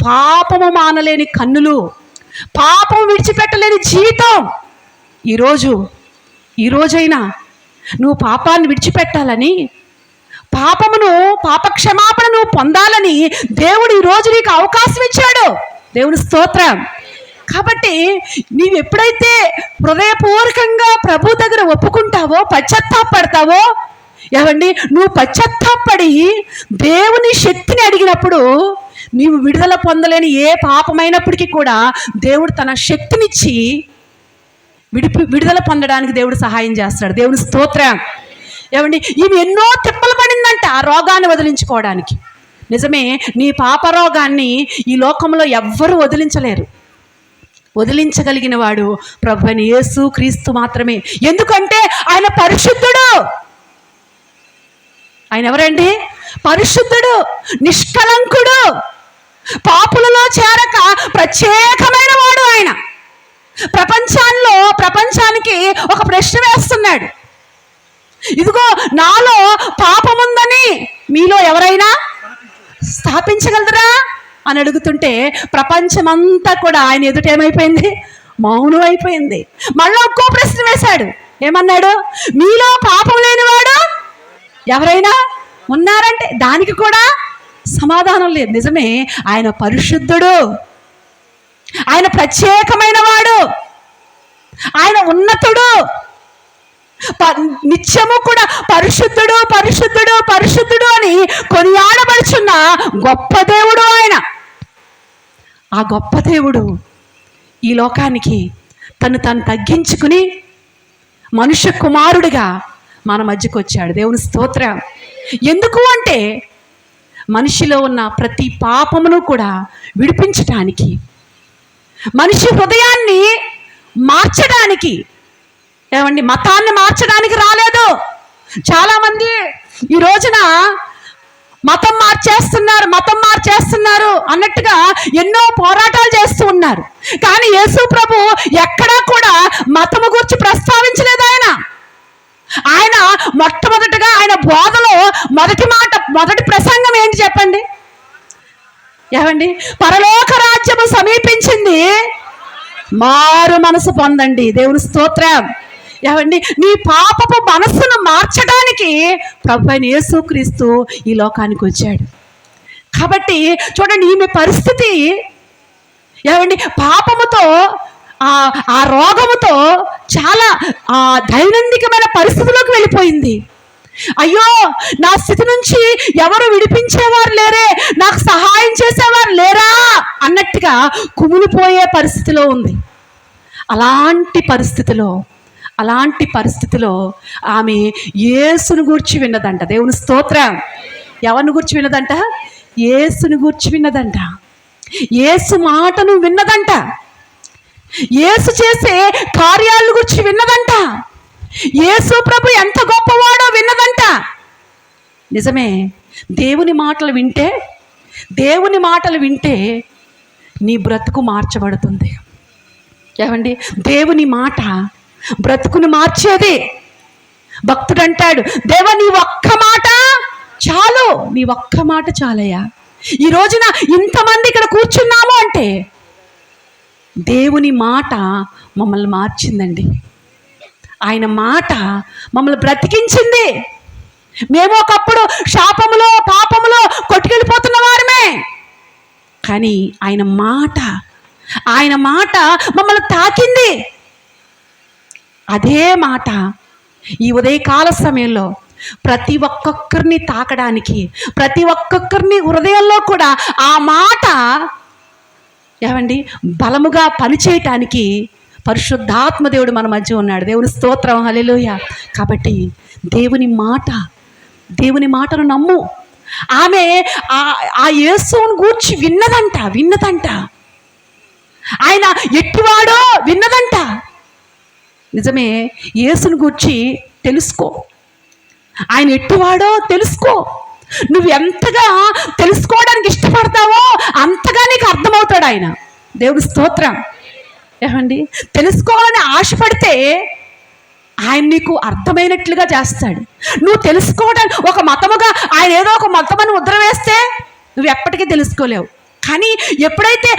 పాపము మానలేని కన్నులు, పాపం విడిచిపెట్టలేని జీవితం. ఈ రోజైనా నువ్వు పాపాన్ని విడిచిపెట్టాలని, పాపక్షమాపణ నువ్వు పొందాలని దేవుడు ఈరోజు నీకు అవకాశం ఇచ్చాడు. దేవుని స్తోత్రం. కాబట్టి నీవు ఎప్పుడైతే హృదయపూర్వకంగా ప్రభు దగ్గర ఒప్పుకుంటావో, పశ్చాత్తాపడతావో, ఏమండి నువ్వు పశ్చాత్తాపడి దేవుని శక్తిని అడిగినప్పుడు నీవు విడుదల పొందలేని ఏ పాపమైనప్పటికీ కూడా దేవుడు తన శక్తినిచ్చి విడుదల పొందడానికి దేవుడు సహాయం చేస్తాడు. దేవుని స్తోత్రం. ఏమండి ఈమె ఎన్నో తిప్పలు పడిందంట ఆ రోగాన్ని వదిలించుకోవడానికి. నిజమే, నీ పాప రోగాన్ని ఈ లోకంలో ఎవ్వరూ వదిలించలేరు. వదిలించగలిగిన వాడు ప్రభువైన యేసు క్రీస్తు మాత్రమే. ఎందుకంటే ఆయన పరిశుద్ధుడు. ఆయన ఎవరండి? పరిశుద్ధుడు, నిష్కలంకుడు, పాపులలో చేరక ప్రత్యేకమైన వాడు. ఆయన ప్రపంచంలో ప్రపంచానికి ఒక ప్రశ్న వేస్తున్నాడు. ఇదిగో నాలో పాపముందని మీలో ఎవరైనా స్థాపించగలరా అని అడుగుతుంటే ప్రపంచమంతా కూడా ఆయన ఎదుట ఏమైపోయింది? మౌనం అయిపోయింది. మళ్ళీ ఒక్కో ప్రశ్న వేశాడు. ఏమన్నాడు? మీలో పాపం లేనివాడు ఎవరైనా ఉన్నారంటే దానికి కూడా సమాధానం లేదు. నిజమే, ఆయన పరిశుద్ధుడు, ఆయన ప్రత్యేకమైన వాడు, ఆయన ఉన్నతుడు, నిత్యము కూడా పరిశుద్ధుడు పరిశుద్ధుడు పరిశుద్ధుడు అని కొనియాడబడుచున్న గొప్ప దేవుడు ఆయన. ఆ గొప్ప దేవుడు ఈ లోకానికి తను తగ్గించుకుని మనుష్య కుమారుడిగా మన మధ్యకు వచ్చాడు. దేవుని స్తోత్రం. ఎందుకు అంటే మనిషిలో ఉన్న ప్రతి పాపమును కూడా విడిపించటానికి, మనిషి హృదయాన్ని మార్చడానికి. ఏమండి, మతాన్ని మార్చడానికి రాలేదు. చాలామంది ఈ రోజున మతం మార్చేస్తున్నారు అన్నట్టుగా ఎన్నో పోరాటాలు చేస్తూ ఉన్నారు. కానీ యేసు ప్రభు ఎక్కడా కూడా మతము గురించి ప్రస్తావించలేదు. ఆయన మొట్టమొదటిగా ఆయన బోధలో మొదటి ప్రసంగం ఏంటి చెప్పండి? ఏమండి, పరలోక రాజ్యము సమీపించింది, మారు మనసు పొందండి. దేవుని స్తోత్రం. ఏమండి, నీ పాపపు మనస్సును మార్చడానికి ప్రభువైన యేసుక్రీస్తు ఈ లోకానికి వచ్చాడు. కాబట్టి చూడండి, ఈమె పరిస్థితి ఏమండి పాపముతో ఆ రోగముతో చాలా దైనందికమైన పరిస్థితిలోకి వెళ్ళిపోయింది. అయ్యో, నా స్థితి నుంచి ఎవరు విడిపించేవారు లేరే, నాకు సహాయం చేసేవారు లేరా అన్నట్టుగా కుమిలిపోయే పరిస్థితిలో ఉంది. అలాంటి పరిస్థితిలో ఆమె యేసుని గూర్చి విన్నదంట. దేవుని స్తోత్రం. ఎవరిని గూర్చి విన్నదంట? యేసుని గూర్చి విన్నదంట. యేసు మాటను విన్నదంట. యేసు చేసే కార్యాలను గురించి విన్నదంట. యేసు ప్రభు ఎంత గొప్పవాడో విన్నదంట. నిజమే, దేవుని మాటలు వింటే నీ బ్రతుకు మార్చబడుతుంది. ఏమండి, దేవుని మాట బ్రతుకుని మార్చేది. భక్తుడు అంటాడు, దేవా నీ ఒక్క మాట చాలు, నీ ఒక్క మాట చాలయ్యా. ఈ రోజున ఇంతమంది ఇక్కడ కూర్చున్నాము అంటే దేవుని మాట మమ్మల్ని మార్చిందండి. ఆయన మాట మమ్మల్ని బ్రతికించింది. మేము ఒకప్పుడు శాపములో పాపములో కొట్టుకెళ్ళిపోతున్న వారమే, కానీ ఆయన మాట మమ్మల్ని తాకింది. అదే మాట ఈ ఉదయకాల సమయంలో ప్రతి ఒక్కొక్కరిని తాకడానికి, ప్రతి ఒక్కొక్కరిని హృదయంలో కూడా ఆ మాట ఏమండి బలముగా పనిచేయటానికి పరిశుద్ధాత్మ దేవుడు మన మధ్య ఉన్నాడు. దేవుని స్తోత్రం. హల్లెలూయా. కాబట్టి దేవుని మాటను నమ్ము. ఆమె ఆ యేసుని గూర్చి విన్నదంట. ఆయన ఎట్టివాడో విన్నదంట. నిజమే, యేసుని గూర్చి తెలుసుకో. ఆయన ఎట్టివాడో తెలుసుకో. నువ్వు ఎంతగా తెలుసుకోవడానికి ఇష్టపడతావో అంతగా నీకు అర్థమవుతాడు ఆయన. దేవుని స్తోత్రం. ఏమండి, తెలుసుకోవాలని ఆశపడితే ఆయన నీకు అర్థమైనట్లుగా చేస్తాడు. నువ్వు తెలుసుకోవడానికి ఒక మతముగా ఆయన ఏదో ఒక మతమని ముద్ర వేస్తే నువ్వు ఎప్పటికీ తెలుసుకోలేవు. కానీ ఎప్పుడైతే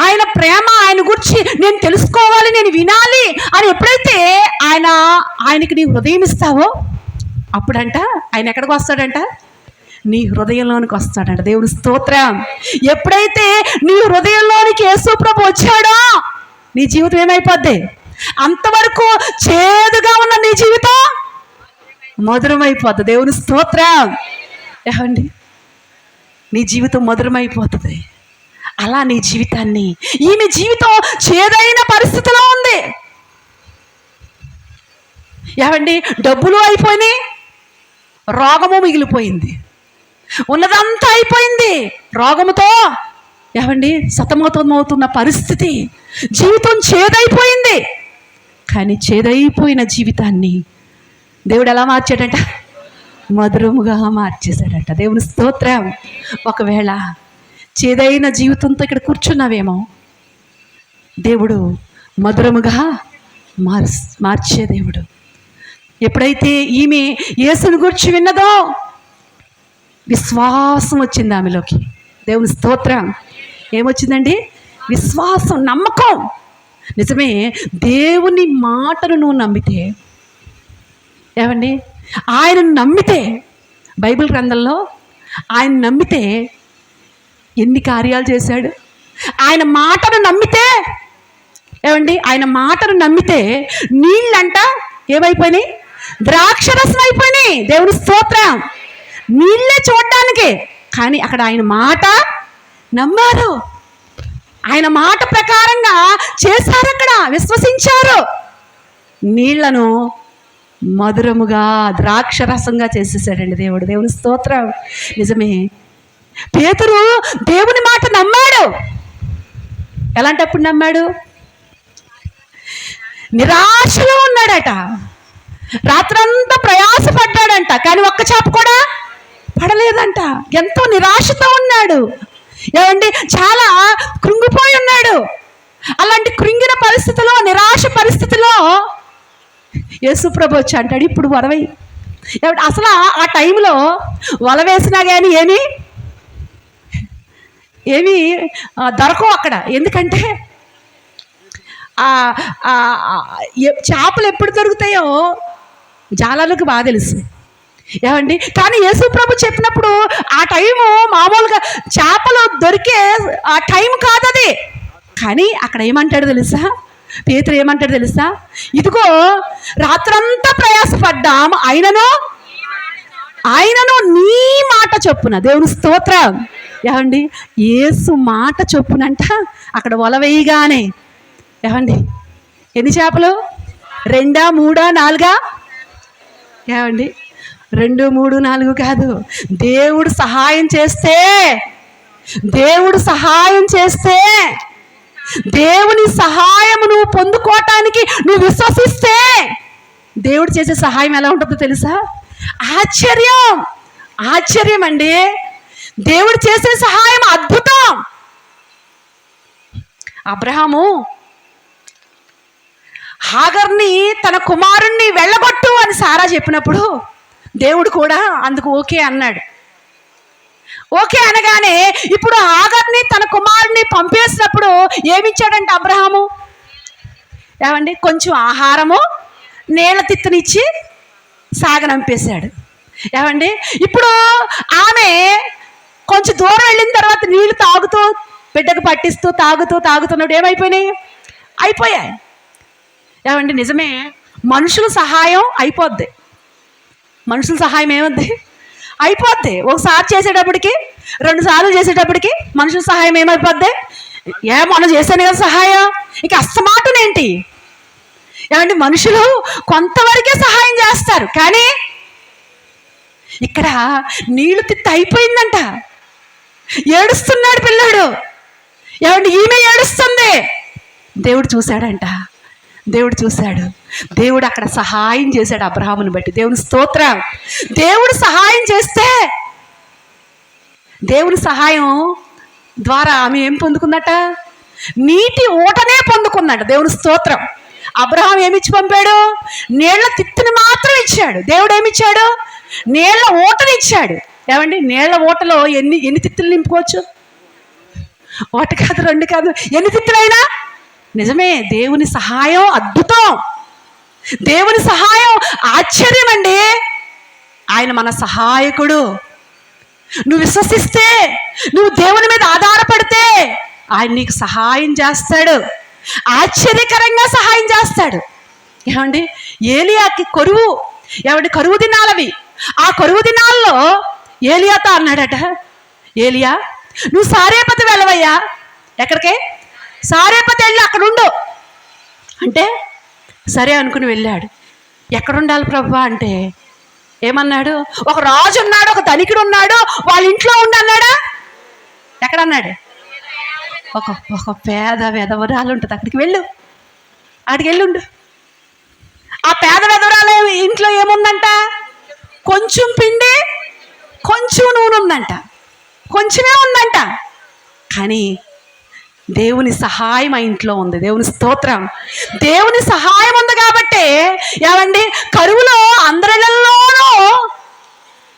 ఆయన ప్రేమ, ఆయన గురించి నేను తెలుసుకోవాలి, నేను వినాలి అని ఎప్పుడైతే ఆయనకి నీ హృదయం ఇస్తావో అప్పుడంట ఆయన ఎక్కడికి వస్తాడంట? నీ హృదయంలోనికి వస్తాడంట. దేవుని స్తోత్రం. ఎప్పుడైతే నీ హృదయంలోనికి యేసు ప్రభు వచ్చాడో నీ జీవితం ఏమైపోద్ది? అంతవరకు చేదుగా ఉన్న నీ జీవితం మధురమైపోద్ది. దేవుని స్తోత్రం. ఏమండి, నీ జీవితం మధురమైపోతుంది. అలా నీ జీవితాన్ని, ఈమె జీవితం చేదైన పరిస్థితిలో ఉంది. ఏమండి, డబ్బులు అయిపోయినాయి, రోగము మిగిలిపోయింది, ఉన్నదంతా అయిపోయింది. రోగముతో ఏమండి సతమతమవుతున్న పరిస్థితి, జీవితం చేదైపోయింది. కానీ చేదైపోయిన జీవితాన్ని దేవుడు ఎలా మార్చాడట? మధురముగా మార్చేశాడట. దేవుని స్తోత్రం. ఒకవేళ చేదైన జీవితంతో ఇక్కడ కూర్చున్నావేమో, దేవుడు మధురముగా మార్చే దేవుడు. ఎప్పుడైతే ఈమె యేసుని గురించి విన్నదో విశ్వాసం వచ్చింది ఆమెలోకి. దేవుని స్తోత్రం. ఏమొచ్చిందండి? విశ్వాసం, నమ్మకం. నిజమే, దేవుని మాటను నువ్వు నమ్మితే, ఏమండి, ఆయనను నమ్మితే, బైబిల్ గ్రంథంలో ఆయన నమ్మితే ఎన్ని కార్యాలు చేశాడు. ఆయన మాటను నమ్మితే, ఏమండి, ఆయన మాటను నమ్మితే నీళ్ళంట ఏమైపోయినాయి? ద్రాక్షరసం అయిపోయినాయి. దేవుని స్తోత్రం. నీళ్ళే చూడడానికి, కానీ అక్కడ ఆయన మాట నమ్మారు. ఆయన మాట ప్రకారంగా చేశారు, అక్కడ విశ్వసించారు. నీళ్లను మధురముగా ద్రాక్షరసంగా చేసేసాడండి దేవుడు. దేవుని స్తోత్రం. నిజమే, పేతురు దేవుని మాట నమ్మాడు. ఎలాంటప్పుడు నమ్మాడు? నిరాశలో ఉన్నాడట, రాత్రంతా ప్రయాసపడ్డాడంట, కానీ ఒక్క చేప కూడా పడలేదంట. ఎంతో నిరాశతో ఉన్నాడు. ఏమండి, చాలా కృంగిపోయి ఉన్నాడు. అలాంటి కృంగిన పరిస్థితిలో, నిరాశ పరిస్థితిలో యేసుప్రభు వచ్చి అంటాడు, ఇప్పుడు వలవై. ఏమంటే అసలు ఆ టైంలో వల వేసినా కానీ ఏమి దొరకవు అక్కడ. ఎందుకంటే చేపలు ఎప్పుడు దొరుకుతాయో జాలాలకు బాగా తెలుసు. ఏమండి, కానీ యేసుప్రభు చెప్పినప్పుడు ఆ టైము మామూలుగా చేపలు దొరికే ఆ టైం కాదు అది. కానీ అక్కడ ఏమంటాడు తెలుసా? పేతురు ఏమంటాడు తెలుసా? ఇదిగో రాత్రంతా ప్రయాసపడ్డాం, ఆయనను నీ మాట చొప్పున. దేవుని స్తోత్రం. ఏమండి, యేసు మాట చొప్పునంట అక్కడ వల వేయగానే, ఏమండి, ఎన్ని చేపలు? 2, 3, 4? ఏమండి, 2, 3, 4 కాదు. దేవుడు సహాయం చేస్తే, దేవుని సహాయం నువ్వు పొందుకోవటానికి నువ్వు విశ్వసిస్తే దేవుడు చేసే సహాయం ఎలా ఉంటుందో తెలుసా? ఆశ్చర్యం అండి. దేవుడు చేసే సహాయం అద్భుతం. అబ్రహాము హాగర్ని తన కుమారుణ్ణి వెళ్ళగొట్టు అని సారా చెప్పినప్పుడు దేవుడు కూడా అందుకు ఓకే అన్నాడు. ఓకే అనగానే ఇప్పుడు హాగర్ని తన కుమారుణ్ణి పంపేసినప్పుడు ఏమిచ్చాడంటే అబ్రహాము? ఏమండి, కొంచెం ఆహారము, నీళ్ళ తిత్తునిచ్చి సాగనంపేశాడు. ఏమండి, ఇప్పుడు ఆమె కొంచెం దూరం వెళ్ళిన తర్వాత నీళ్లు తాగుతూ, బిడ్డకు పట్టిస్తూ తాగుతున్నప్పుడు ఏమైపోయినాయి? అయిపోయాయి. ఏమండి, నిజమే, మనుషుల సహాయం అయిపోద్ది. మనుషుల సహాయం ఏమవుద్ది? అయిపోద్ది. ఒకసారి చేసేటప్పటికి, 2 సార్లు చేసేటప్పటికి మనుషుల సహాయం ఏమైపోద్ది? మనం చేశాను కదా సహాయం, ఇక అస్తమాటునేంటి? ఏమంటే మనుషులు కొంతవరకే సహాయం చేస్తారు, కానీ ఇక్కడ నీళ్లు తిత్తి అయిపోయిందంట. ఏడుస్తున్నాడు పిల్లాడు. ఏమంటే ఈమె ఏడుస్తుంది. దేవుడు చూశాడంట. దేవుడు అక్కడ సహాయం చేశాడు అబ్రహాముని బట్టి. దేవుని స్తోత్రం. దేవుడు సహాయం చేస్తే, దేవుని సహాయం ద్వారా ఆమె ఏం పొందుకుందట? నీటి ఊటనే పొందుకుందట. దేవుని స్తోత్రం. అబ్రహాం ఏమిచ్చి పంపాడు? నీళ్ల తిత్తుని మాత్రం ఇచ్చాడు. దేవుడు ఏమిచ్చాడు? నీళ్ల ఊటని ఇచ్చాడు. ఏమండి, నీళ్ల ఊటలో ఎన్ని తిత్తులు నింపుకోవచ్చు? 1 కాదు, 2 కాదు, ఎన్ని తిత్తులైనా. నిజమే, దేవుని సహాయం అద్భుతం. దేవుని సహాయం ఆశ్చర్యం అండి. ఆయన మన సహాయకుడు. నువ్వు విశ్వసిస్తే, నువ్వు దేవుని మీద ఆధారపడితే ఆయన నీకు సహాయం చేస్తాడు. ఆశ్చర్యకరంగా సహాయం చేస్తాడు. ఏమండి, ఏలియాకి కరువు దినాలవి. ఆ కరువు దినాల్లో ఏలియాతో అన్నాడట, ఏలియా నువ్వు సారేపతి వెళ్ళవయ్యా. ఎక్కడికే? సారేపతి వెళ్ళి అక్కడ ఉండు అంటే, సరే అనుకుని వెళ్ళాడు. ఎక్కడుండాలి ప్రభు అంటే ఏమన్నాడు? ఒక రాజు ఉన్నాడు, ఒక ధనికుడు ఉన్నాడు, వాళ్ళ ఇంట్లో ఉండు అన్నాడా? ఎక్కడన్నాడు? ఒక పేద వెధవరాలు ఉంటుంది, అక్కడికి వెళ్ళుండు. ఆ పేద వెధవరాలు ఇంట్లో ఏముందంట? కొంచెం పిండి, కొంచెం నూనె ఉందంట, కొంచెమే ఉందంట. కానీ దేవుని సహాయం మా ఇంట్లో ఉంది. దేవుని స్తోత్రం. దేవుని సహాయం ఉంది కాబట్టి ఏమండి, కరువులో అందరిలోనూ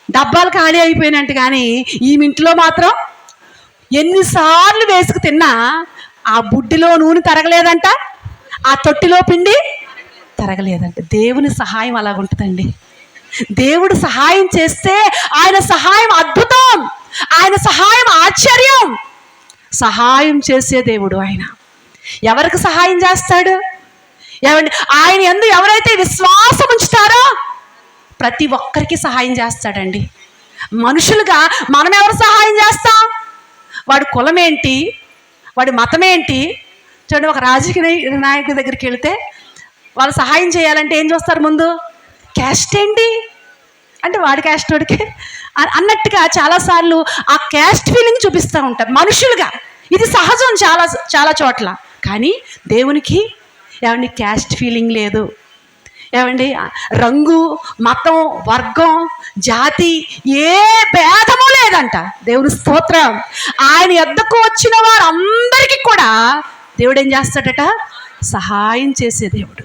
డబ్బాలు ఖాళీ అయిపోయినట్టు, కానీ ఈ ఇంట్లో మాత్రం ఎన్నిసార్లు వేసుకు తిన్నా ఆ బుడ్డిలో నూనె తరగలేదంట, ఆ తొట్టిలో పిండి తరగలేదంట. దేవుని సహాయం అలాగుంటుందండి. దేవుడు సహాయం చేస్తే ఆయన సహాయం అద్భుతం, ఆయన సహాయం ఆశ్చర్యం. సహాయం చేసే దేవుడు ఆయన. ఎవరికి సహాయం చేస్తాడు? ఏమండి, ఆయన యందు ఎవరైతే విశ్వాసం ఉంచుతారో ప్రతి ఒక్కరికి సహాయం చేస్తాడండి. మనుషులుగా మనం ఎవరు సహాయం చేస్తాం? వాడి కులం ఏంటి, వాడి మతం ఏంటి? చూడండి, ఒక రాజకీయ నాయకుడి దగ్గరికి వెళితే వాళ్ళు సహాయం చేయాలంటే ఏం చూస్తారు? ముందు క్యాస్ట్ ఏంటి అంటే వాడి క్యాస్ట్ వాడికి అన్నట్టుగా చాలాసార్లు ఆ క్యాస్ట్ ఫీలింగ్ చూపిస్తూ ఉంటారు మనుషులుగా. ఇది సహజం చాలా చాలా చోట్ల. కానీ దేవునికి ఏమండి క్యాస్ట్ ఫీలింగ్ లేదు. ఏమండి, రంగు, మతం, వర్గం, జాతి ఏ భేదము లేదంట. దేవుని స్తోత్రం. ఆయన యొద్దకు వచ్చిన వారందరికీ కూడా దేవుడు ఏం చేస్తాడట? సహాయం చేసే దేవుడు.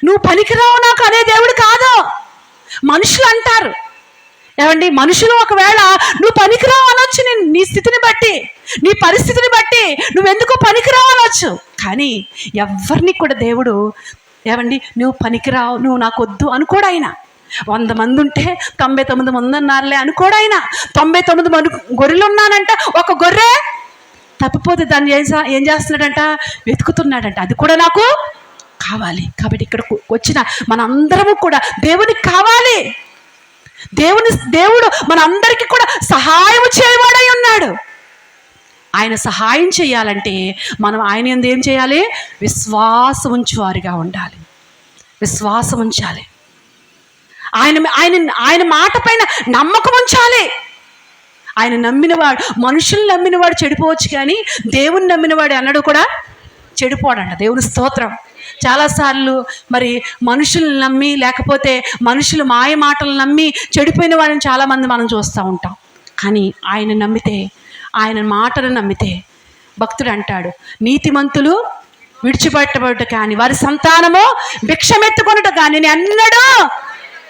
నువ్వు పనికిరావు నాకు అనే దేవుడు కాదు. మనుషులు అంటారు, ఏమండి, మనుషులు ఒకవేళ నువ్వు పనికిరావు అనొచ్చు, నీ స్థితిని బట్టి, నీ పరిస్థితిని బట్టి నువ్వెందుకు పనికిరావు అనొచ్చు. కానీ ఎవరిని కూడా దేవుడు ఏమండి నువ్వు పనికిరావు, నువ్వు నాకు వద్దు అనుకోడు ఆయన. 100 మంది ఉంటే 99 మంది ఉన్నారులే అనుకోడు ఆయన. 99 మంది గొర్రెలు ఉన్నానంట, ఒక గొర్రె తప్పిపోతే దాన్ని ఏం చేస్తున్నాడంట? వెతుకుతున్నాడంట. అది కూడా నాకు కావాలి. కాబట్టి ఇక్కడ వచ్చిన మనందరము కూడా దేవునికి కావాలి. దేవుడు మనందరికీ కూడా సహాయం చేయవాడై ఉన్నాడు. ఆయన సహాయం చేయాలంటే మనం ఆయన యందు ఏం చేయాలి? విశ్వాసం ఉంచువారిగా ఉండాలి. విశ్వాసం ఉంచాలి. ఆయన మాట పైన నమ్మకం ఉంచాలి. ఆయన నమ్మినవాడు, మనుషుల్ని నమ్మినవాడు చెడిపోవచ్చు, కానీ దేవుని నమ్మినవాడు అన్నడు కూడా చెడిపోడంట. దేవుని స్తోత్రం. చాలాసార్లు మరి మనుషులను నమ్మి, లేకపోతే మనుషులు మాయ మాటలు నమ్మి చెడిపోయిన వాళ్ళని చాలామంది మనం చూస్తూ ఉంటాం. కానీ ఆయన నమ్మితే, ఆయన మాటను నమ్మితే, భక్తుడు అంటాడు, నీతిమంతులు విడిచిపెట్టబడుట కానీ వారి సంతానము భిక్షమెత్తుకొనుట కానీ నేను ఎన్నడూ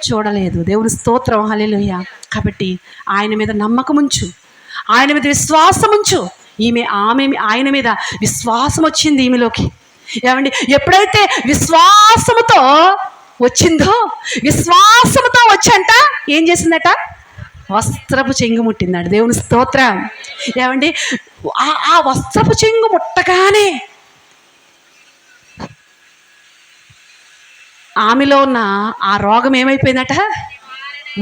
చూడలేదు. దేవుని స్తోత్రం. హల్లెలూయా. కాబట్టి ఆయన మీద నమ్మకం ఉంచు, ఆయన మీద విశ్వాసం ఉంచు. ఆమె ఆయన మీద విశ్వాసం వచ్చింది ఈమెలోకి. ఏమండి, ఎప్పుడైతే విశ్వాసముతో వచ్చిందో, విశ్వాసముతో వచ్చంట ఏం చేసిందట? వస్త్రపు చెంగు ముట్టిందట. దేవుని స్తోత్రం. ఏమండి, ఆ వస్త్రపు చెంగు ముట్టగానే ఆమెలో ఉన్న ఆ రోగం ఏమైపోయిందట?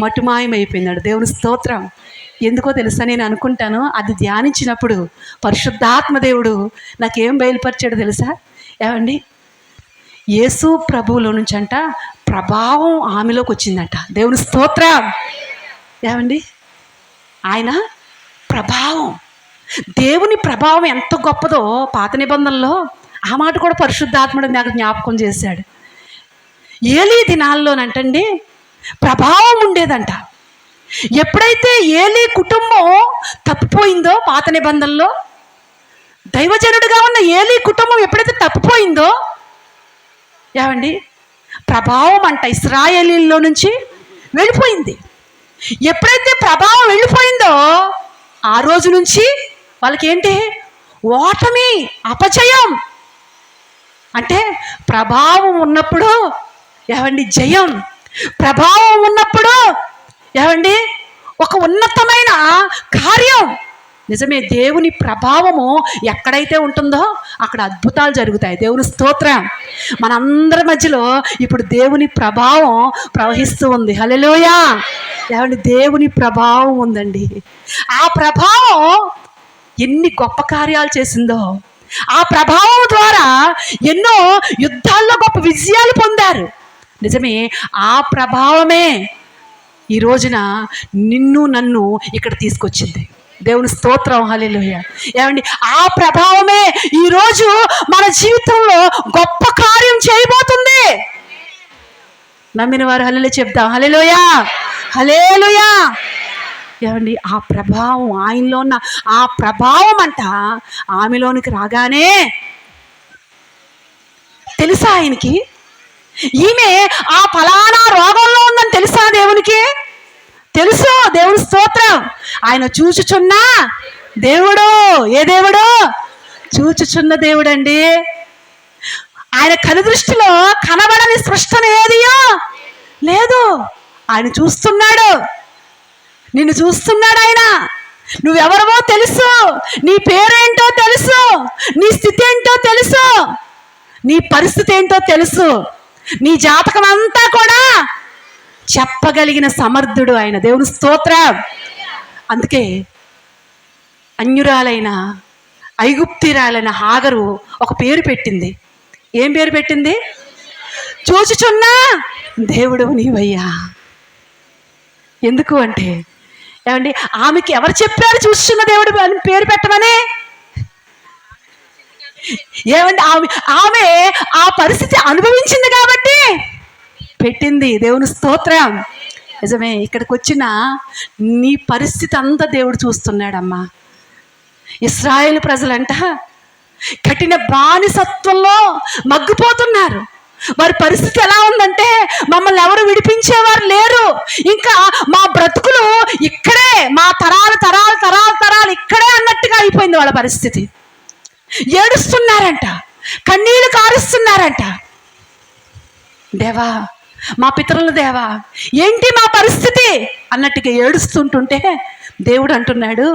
మటుమాయమైపోయిందట. దేవుని స్తోత్రం. ఎందుకో తెలుసా, నేను అనుకుంటాను అది ధ్యానించినప్పుడు పరిశుద్ధాత్మ దేవుడు నాకేం బయలుపరిచాడో తెలుసా? ఏమండి, యేసు ప్రభువులో నుంచి అంట ప్రభావం ఆమెలోకి వచ్చిందట. దేవుని స్తోత్రం. ఏమండి, ఆయన ప్రభావం, దేవుని ప్రభావం ఎంత గొప్పదో పాత నిబంధనలో ఆ మాట కూడా పరిశుద్ధాత్ముడు నాకు జ్ఞాపకం చేశాడు. ఏలీ దినాల్లోనంటండి ప్రభావం ఉండేదంట. ఎప్పుడైతే ఏలీ కుటుంబం తప్పిపోయిందో, పాత నిబంధనలో దైవజనుడిగా ఉన్న ఏలీ కుటుంబం ఎప్పుడైతే తప్పిపోయిందో, ఏమండి ప్రభావం అంట ఇశ్రాయేలీల్లో నుంచి వెళ్ళిపోయింది. ఎప్పుడైతే ప్రభావం వెళ్ళిపోయిందో ఆ రోజు నుంచి వాళ్ళకి ఏంటి? ఓటమి, అపజయం. అంటే ప్రభావం ఉన్నప్పుడు ఏమండి జయం, ప్రభావం ఉన్నప్పుడు ఏమండి ఒక ఉన్నతమైన కార్యం. నిజమే, దేవుని ప్రభావము ఎక్కడైతే ఉంటుందో అక్కడ అద్భుతాలు జరుగుతాయి. దేవుని స్తోత్రం. మనందరి మధ్యలో ఇప్పుడు దేవుని ప్రభావం ప్రవహిస్తూ ఉంది. హల్లెలూయా. ఏమండి, దేవుని ప్రభావం ఉందండి. ఆ ప్రభావం ఎన్ని గొప్ప కార్యాలు చేసిందో, ఆ ప్రభావం ద్వారా ఎన్నో యుద్ధాల్లో గొప్ప విజయాలు పొందారు. నిజమే, ఆ ప్రభావమే ఈ రోజున నిన్ను నన్ను ఇక్కడ తీసుకొచ్చింది. దేవుని స్తోత్రం. హల్లెలూయా. ఏమండి, ఆ ప్రభావమే ఈరోజు మన జీవితంలో గొప్ప కార్యం చేయబోతుంది. నమ్మిన వారు హల్లెలూయా చెప్తాం. హల్లెలూయా, హల్లెలూయా. ఏమండి ఆ ప్రభావం, ఆయనలో ఉన్న ఆ ప్రభావం అంట ఆమెలోనికి రాగానే తెలుసా ఆయనకి ఈమె ఆ ఫలానా రోగంలో ఉందని తెలుసా దేవునికి తెలుసు. దేవుని స్తోత్రం. ఆయన చూచుచున్నా దేవుడు. ఏ దేవుడు? చూచుచున్న దేవుడండి. ఆయన కనుదృష్టిలో కనబడని సృష్టం ఏదియో లేదు. ఆయన చూస్తున్నాడు, నిన్ను చూస్తున్నాడు. ఆయన నువ్వెవరవో తెలుసు, నీ పేరేంటో తెలుసు, నీ స్థితి ఏంటో తెలుసు, నీ పరిస్థితి ఏంటో తెలుసు, నీ జాతకం అంతా కూడా చెప్పగలిగిన సమర్థుడు ఆయన. దేవుని స్తోత్రం. అందుకే అన్యురాలైన ఐగుప్తిరాలైన హాగరు ఒక పేరు పెట్టింది. ఏం పేరు పెట్టింది? చూచుచున్నా దేవుడు నీవయ్యా. ఎందుకు అంటే ఏమండి ఆమెకి ఎవరు చెప్పారు చూస్తున్న దేవుడు అని పేరు పెట్టమని? ఏమండి ఆమె ఆ పరిస్థితి అనుభవించింది కాబట్టి పెట్టింది. దేవుని స్తోత్రం. నిజమే. ఇక్కడికి వచ్చిన నీ పరిస్థితి అంతా దేవుడు చూస్తున్నాడమ్మా. ఇశ్రాయేలు ప్రజలంట కఠిన బానిసత్వంలో మగ్గిపోతున్నారు. వారి పరిస్థితి ఎలా ఉందంటే మమ్మల్ని ఎవరు విడిపించేవారు లేరు, ఇంకా మా బ్రతుకులు ఇక్కడే, మా తరాలు తరాలు తరాలు తరాలు ఇక్కడే అన్నట్టుగా అయిపోయింది వాళ్ళ పరిస్థితి. ఏడుస్తున్నారంట, కన్నీళ్లు కారుస్తున్నారంట. దేవా, మా పితరుల దేవా, ఏంటి మా పరిస్థితి అన్నట్టుగా ఏడుస్తుంటుంటే దేవుడు అంటున్నాడు,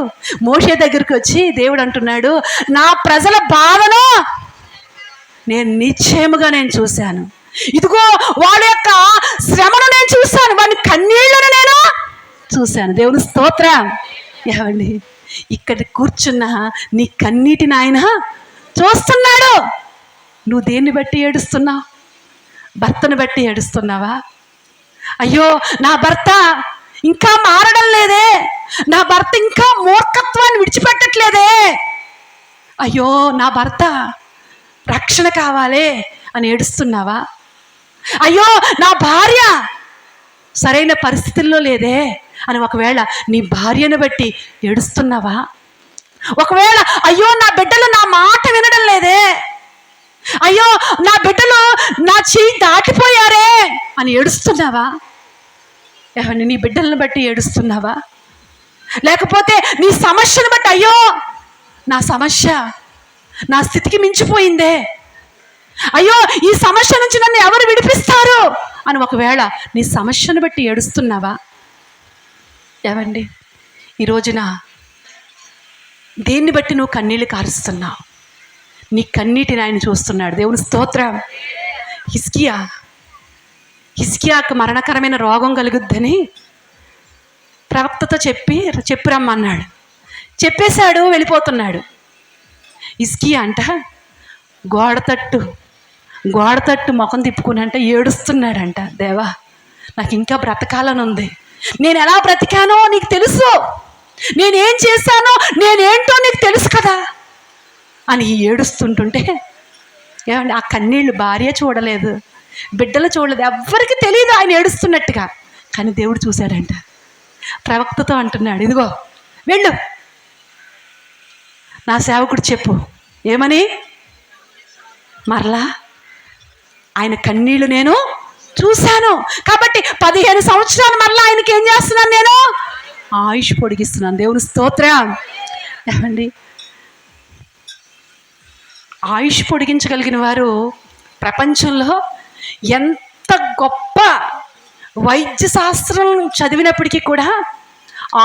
మోషే దగ్గరికి వచ్చి దేవుడు అంటున్నాడు, నా ప్రజల బాధను నేను నిశ్చయముగా చూశాను. ఇదిగో వాళ్ళ యొక్క శ్రమను నేను చూశాను, వాడి కన్నీళ్లను నేను చూశాను. దేవుని స్తోత్రం. ఏమండి ఇక్కడ కూర్చున్న నీ కన్నీటిని ఆయన చూస్తున్నాడు. నువ్వు దేన్ని బట్టి ఏడుస్తున్నావు? భర్తను బట్టి ఏడుస్తున్నావా? అయ్యో నా భర్త ఇంకా మారడం లేదే, నా భర్త ఇంకా మూర్ఖత్వాన్ని విడిచిపెట్టట్లేదే, అయ్యో నా భర్త రక్షణ కావాలే అని ఏడుస్తున్నావా? అయ్యో నా భార్య సరైన పరిస్థితుల్లో లేదే అని ఒకవేళ నీ భార్యను బట్టి ఏడుస్తున్నావా? ఒకవేళ అయ్యో నా బిడ్డలు నా మాట వినడం లేదే, అయ్యో నా బిడ్డలు నా చెయ్యి దాటిపోయారే అని ఏడుస్తున్నావా? ఏమండి నీ బిడ్డలను బట్టి ఏడుస్తున్నావా? లేకపోతే నీ సమస్యను బట్టి అయ్యో నా సమస్య నా స్థితికి మించిపోయిందే, అయ్యో ఈ సమస్య నుంచి నన్ను ఎవరు విడిపిస్తారు అని ఒకవేళ నీ సమస్యను బట్టి ఏడుస్తున్నావా? ఏమండి ఈ రోజున దేన్ని బట్టి నువ్వు కన్నీళ్ళు కారుస్తున్నావు? నీ కన్నీటిని ఆయన చూస్తున్నాడు. దేవుని స్తోత్రం. హిజ్కియాకు మరణకరమైన రోగం కలుగుద్దని ప్రవక్తతో చెప్పి రమ్మన్నాడు. చెప్పేశాడు, వెళ్ళిపోతున్నాడు. హిజ్కియా అంట గోడ తట్టు ముఖం తిప్పుకుని అంటే ఏడుస్తున్నాడంట, దేవా నాకు ఇంకా బ్రతకాలని ఉంది, నేను ఎలా బ్రతికానో నీకు తెలుసు, నేనేం చేశానో నేనేంటో నీకు తెలుసు కదా అని ఏడుస్తుంటుంటే ఏమండి ఆ కన్నీళ్ళు భార్య చూడలేదు, బిడ్డలు చూడలేదు, ఎవ్వరికి తెలియదు ఆయన ఏడుస్తున్నట్టుగా. కానీ దేవుడు చూశాడంట. ప్రవక్తతో అంటున్నాడు, ఇదిగో వెళ్ళు, నా సేవకుడు చెప్పు ఏమని, మరలా ఆయన కన్నీళ్ళు నేను చూశాను కాబట్టి 15 సంవత్సరాలు మరలా ఆయనకి ఏం చేస్తున్నాను, నేను ఆయుష్ పొడిగిస్తున్నాను. దేవుని స్తోత్రం. ఏమండి ఆయుష్ పొడిగించగలిగిన వారు ప్రపంచంలో ఎంత గొప్ప వైద్య శాస్త్రం చదివినప్పటికీ కూడా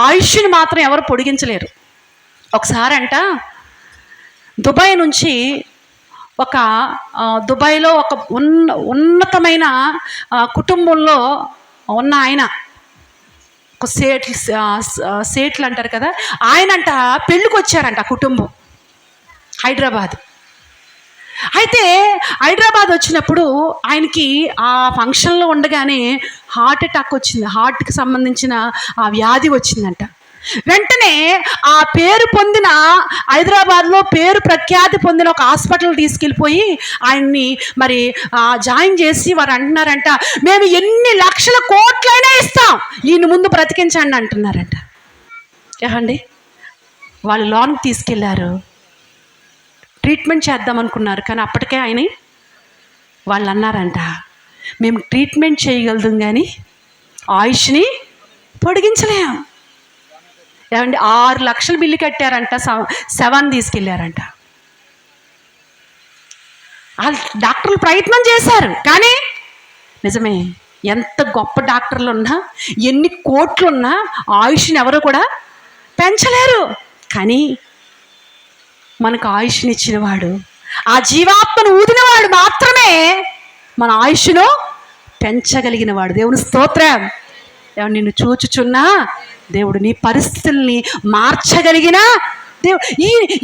ఆయుష్ని మాత్రం ఎవరు పొడిగించలేరు. ఒకసారి అంట దుబాయ్ నుంచి దుబాయ్లో ఒక ఉన్నతమైన కుటుంబంలో ఉన్న ఆయన, ఒక సేట్లు అంటారు కదా, ఆయనంట పెళ్ళికి వచ్చారంట కుటుంబం హైదరాబాద్. అయితే హైదరాబాద్ వచ్చినప్పుడు ఆయనకి ఆ ఫంక్షన్లో ఉండగానే హార్ట్ అటాక్ వచ్చింది, హార్ట్కి సంబంధించిన ఆ వ్యాధి వచ్చిందంట. వెంటనే ఆ పేరు పొందిన హైదరాబాద్లో పేరు ప్రఖ్యాతి పొందిన ఒక హాస్పిటల్ తీసుకెళ్ళిపోయి ఆయన్ని మరి జాయిన్ చేసి వారు అంటున్నారంట, మేము ఎన్ని లక్షల కోట్లైనా ఇస్తాం ఈయన ముందు బ్రతికించండి అంటున్నారంట. ఏమండి వాళ్ళు లోన్కి తీసుకెళ్లారు, ట్రీట్మెంట్ చేద్దాం అనుకున్నారు. కానీ అప్పటికే వాళ్ళు అన్నారంట, మేము ట్రీట్మెంట్ చేయగలుగుతాం కానీ ఆయుష్ని పొడిగించలేం. ఏమండి 6 లక్షలు బిల్లు కట్టారంట, శవాన్ని తీసుకెళ్ళారంట. డాక్టర్లు ప్రయత్నం చేశారు కానీ నిజమే, ఎంత గొప్ప డాక్టర్లు ఉన్నా, ఎన్ని కోట్లున్నా ఆయుష్ని ఎవరు కూడా పెంచలేరు. కానీ మనకు ఆయుష్ని ఇచ్చినవాడు, ఆ జీవాత్మను ఊదినవాడు మాత్రమే మన ఆయుష్ను పెంచగలిగిన వాడు. దేవుని స్తోత్రం. ఏమన్నా నిన్ను చూచుచున్నా దేవుడు నీ పరిస్థితుల్ని మార్చగలిగిన దేవుడు.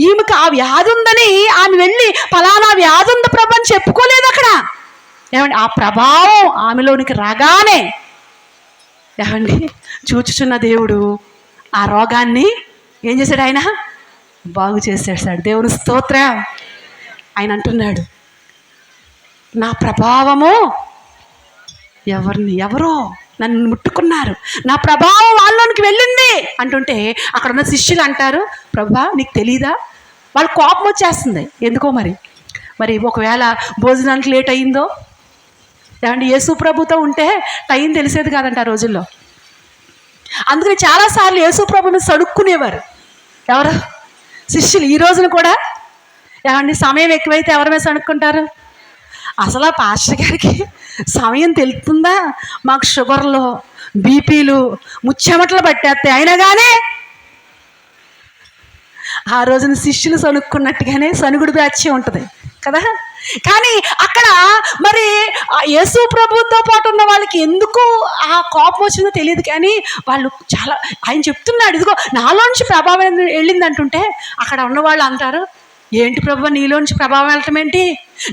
ఈమెకు ఆ వ్యాధి ఉందని ఆమె వెళ్ళి ఫలానా వ్యాధి ఉంది ప్రభు అని చెప్పుకోలేదు అక్కడ. ఏమండి ఆ ప్రభావం ఆమెలోనికి రాగానే ఏమండి చూచుచున్న దేవుడు ఆ రోగాన్ని ఏం చేశాడు? ఆయన బాగు చేసేసాడు. దేవుని స్తోత్రం. ఆయన అంటున్నాడు, నా ప్రభావము ఎవరో నన్ను ముట్టుకున్నారు, నా ప్రభావం వాళ్ళలోనికి వెళ్ళింది అంటుంటే అక్కడ ఉన్న శిష్యులు అంటారు, ప్రభా నీకు తెలీదా? వాళ్ళ కోపం వచ్చేస్తుంది. ఎందుకో మరి ఒకవేళ భోజనానికి లేట్ అయిందో, ఏమంటే యేసు ప్రభుతో ఉంటే టైం తెలిసేది కాదంట ఆ రోజుల్లో. అందుకని చాలాసార్లు యేసు ప్రభుని సడుక్కునేవారు ఎవరు? శిష్యులు. ఈ రోజున కూడా ఏమండి సమయం ఎక్కువైతే ఎవరి మీద సడుక్కుంటారు? అసలు ఆ పాస్టర్ గారికి సమయం తెలుస్తుందా? మాకు షుగర్లు, బీపీలు, ముచ్చెమటలు పట్టేస్తాయి. అయినా కానీ ఆ రోజున శిష్యులు సనుక్కున్నట్టుగానే సనుగుడు బ్యాచ్ ఉంటుంది కదా. కానీ అక్కడ మరి యేసు ప్రభుతో పాటు ఉన్న వాళ్ళకి ఎందుకు ఆ కోపం వచ్చిందో తెలియదు. కానీ వాళ్ళు చాలా, ఆయన చెప్తున్నాడు ఇదిగో నాలోంచి ప్రభావం వెళ్ళింది అంటుంటే అక్కడ ఉన్న వాళ్ళు అంటారు, ఏంటి ప్రభు నీలోంచి ప్రభావం వెళ్ళటం ఏంటి?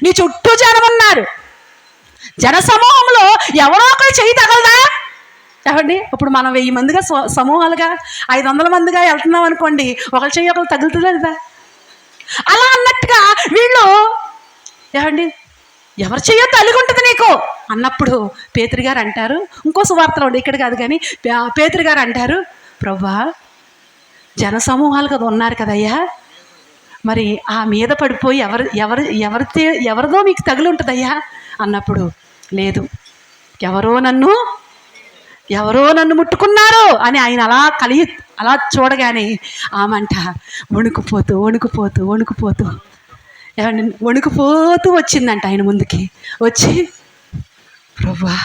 నీ చుట్టూ జనం ఉన్నారు, జన సమూహంలో ఎవరో ఒకరు చెయ్యి తగలదా? ఏమండి ఇప్పుడు మనం 1000 మందిగా సమూహాలుగా 500 మందిగా వెళ్తున్నాం అనుకోండి, ఒకరు చెయ్యి ఒకరు తగులుతుందా లేదా? అలా అన్నట్టుగా వీళ్ళు ఏమండి ఎవరు చెయ్యో తలిగి ఉంటుంది నీకు అన్నప్పుడు పేతురు గారు అంటారు, ఇంకో సువార్తలో ఉండి ఇక్కడ కాదు కానీ పేతురు గారు అంటారు, ప్రభువా జన సమూహాలు కదా ఉన్నారు కదయ్యా, మరి ఆ మీద పడిపోయి ఎవరిదో మీకు తగిలి ఉంటుందయ్యా అన్నప్పుడు, లేదు ఎవరో నన్ను ముట్టుకున్నారు అని ఆయన అలా చూడగానే ఆమంట వణుకుపోతూ ఏమండి వణుకుపోతూ వచ్చిందంట ఆయన ముందుకి వచ్చి, ప్రభువా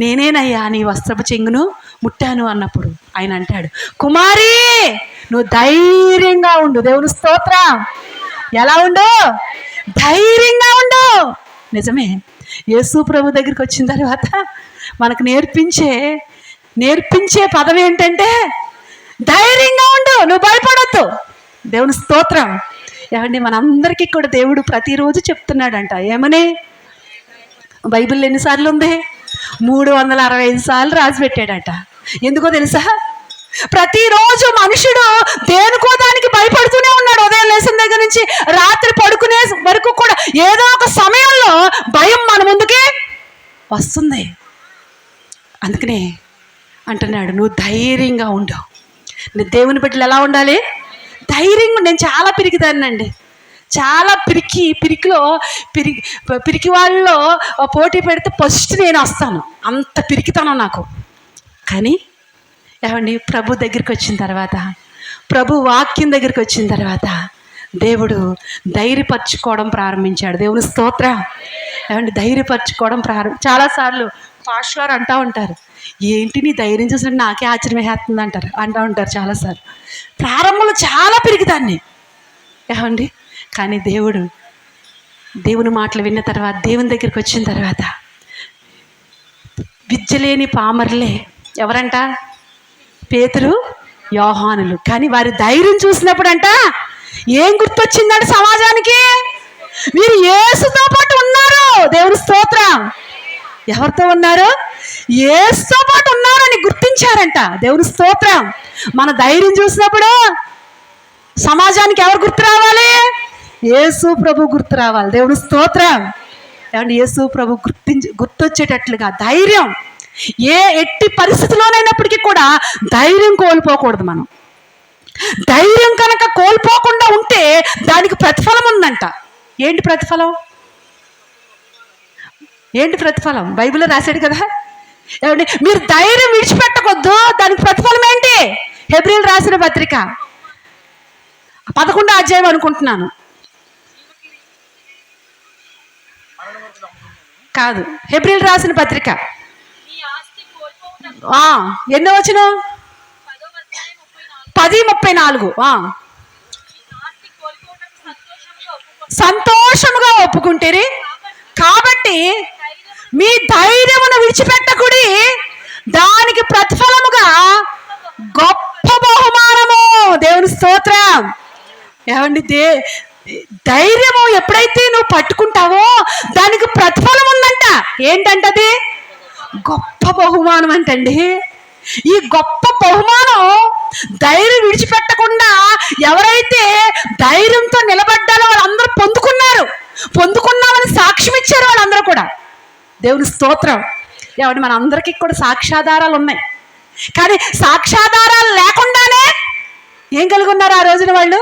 నేనేనయ్యా నీ వస్త్రపు చెంగును ముట్టాను అన్నప్పుడు ఆయన అంటాడు, కుమారి నువ్వు ధైర్యంగా ఉండు. దేవుని స్తోత్రం. ఎలా ఉండు? ధైర్యంగా ఉండు. నిజమే, యేసు ప్రభు దగ్గరికి వచ్చిన తర్వాత మనకు నేర్పించే పదం ఏంటంటే ధైర్యంగా ఉండు, నువ్వు భయపడొద్దు. దేవుని స్తోత్రం. ఏమండి మనందరికీ కూడా దేవుడు ప్రతిరోజు చెప్తున్నాడంట. ఏమని? బైబిల్ ఎన్నిసార్లు ఉంది? 365 సార్లు రాసి పెట్టాడట. ఎందుకో తెలుసా? ప్రతిరోజు మనుషుడు దేనికో దానికి భయపడుతూనే ఉన్నాడు. ఉదయం లేచిన దగ్గర నుంచి రాత్రి పడుకునే వరకు కూడా ఏదో ఒక సమయంలో భయం మన ముందుకే వస్తుంది. అందుకనే అంటున్నాడు, నువ్వు ధైర్యంగా ఉండు. దేవుని బిడ్డలు ఎలా ఉండాలి? ధైర్యంగా. నేను చాలా పిరికిదాన్నండి, చాలా పిరికి వాళ్ళలో పోటీ పెడితే ఫస్ట్ నేను వస్తాను, అంత పిరికితనం నాకు. కానీ ఏమండి ప్రభు దగ్గరికి వచ్చిన తర్వాత, ప్రభు వాక్యం దగ్గరికి వచ్చిన తర్వాత దేవుడు ధైర్యపరచుకోవడం ప్రారంభించాడు. దేవుని స్తోత్రం. ఏమండి ధైర్యపరచుకోవడం చాలాసార్లు పాస్టర్ గారు అంటూ ఉంటారు, ఏంటి నీ ధైర్యం చూసినట్టు నాకే ఆశ్చర్యం వేస్తుంది అంటూ ఉంటారు చాలాసార్లు. ప్రారంభంలో చాలా పిరికిదాన్ని ఏమండి, కానీ దేవుని మాటలు విన్న తర్వాత, దేవుని దగ్గరికి వచ్చిన తర్వాత విద్యలేని పామర్లే ఎవరంట? పేతురు, యోహానులు. కానీ వారి ధైర్యం చూసినప్పుడంట ఏం గుర్తొచ్చిందంట సమాజానికి? వీరు యేసుతో పాటు ఉన్నారు. దేవుని స్తోత్రం. ఎవరితో ఉన్నారు? యేసుతో పాటు ఉన్నారని గుర్తించారంట. దేవుని స్తోత్రం. మన ధైర్యం చూసినప్పుడు సమాజానికి ఎవరు గుర్తు రావాలి? యేసు ప్రభు గుర్తు రావాలి. దేవుని స్తోత్రం. ఏమంటే యేసు ప్రభు గుర్తొచ్చేటట్లుగా ధైర్యం ఎట్టి పరిస్థితిలోనైనప్పటికీ కూడా ధైర్యం కోల్పోకూడదు. మనం ధైర్యం కనుక కోల్పోకుండా ఉంటే దానికి ప్రతిఫలం ఉందంట. ఏంటి ప్రతిఫలం? ఏంటి ప్రతిఫలం? బైబిల్లో రాశాడు కదా. ఏమండి, మీరు ధైర్యం విడిచిపెట్టకొద్దు, దానికి ప్రతిఫలం ఏంటి? హెబ్రీయులు రాసిన పత్రిక 11వ అధ్యాయం అనుకుంటున్నాను, కాదు, హెబ్రీయులు రాసిన పత్రిక నీ ఆస్తి కోల్పోవుటకు ఎన్నో వచనం? 10:34. ఆస్తి కోల్పోవుటకు సంతోషముగా ఒప్పుకుంటేరి కాబట్టి మీ ధైర్యమును విడిచిపెట్టకుడి, దానికి ప్రతిఫలముగా గొప్ప బహుమానము. దేవుని స్తోత్రం. ఏమండి, ధైర్యము ఎప్పుడైతే నువ్వు పట్టుకుంటావో దానికి ప్రతిఫలం ఉందంట. ఏంటంటది? గొప్ప బహుమానం అంటండి. ఈ గొప్ప బహుమానం ధైర్యం విడిచిపెట్టకుండా ఎవరైతే ధైర్యంతో నిలబడ్డారో వాళ్ళందరూ పొందుకున్నామని సాక్ష్యం ఇచ్చారు వాళ్ళందరూ కూడా. దేవుని స్తోత్రం. ఏమంటే మన అందరికీ కూడా సాక్ష్యాధారాలు ఉన్నాయి, కానీ సాక్ష్యాధారాలు లేకుండానే ఏం కలిగి ఉన్నారు? ఆ రోజున వాళ్ళు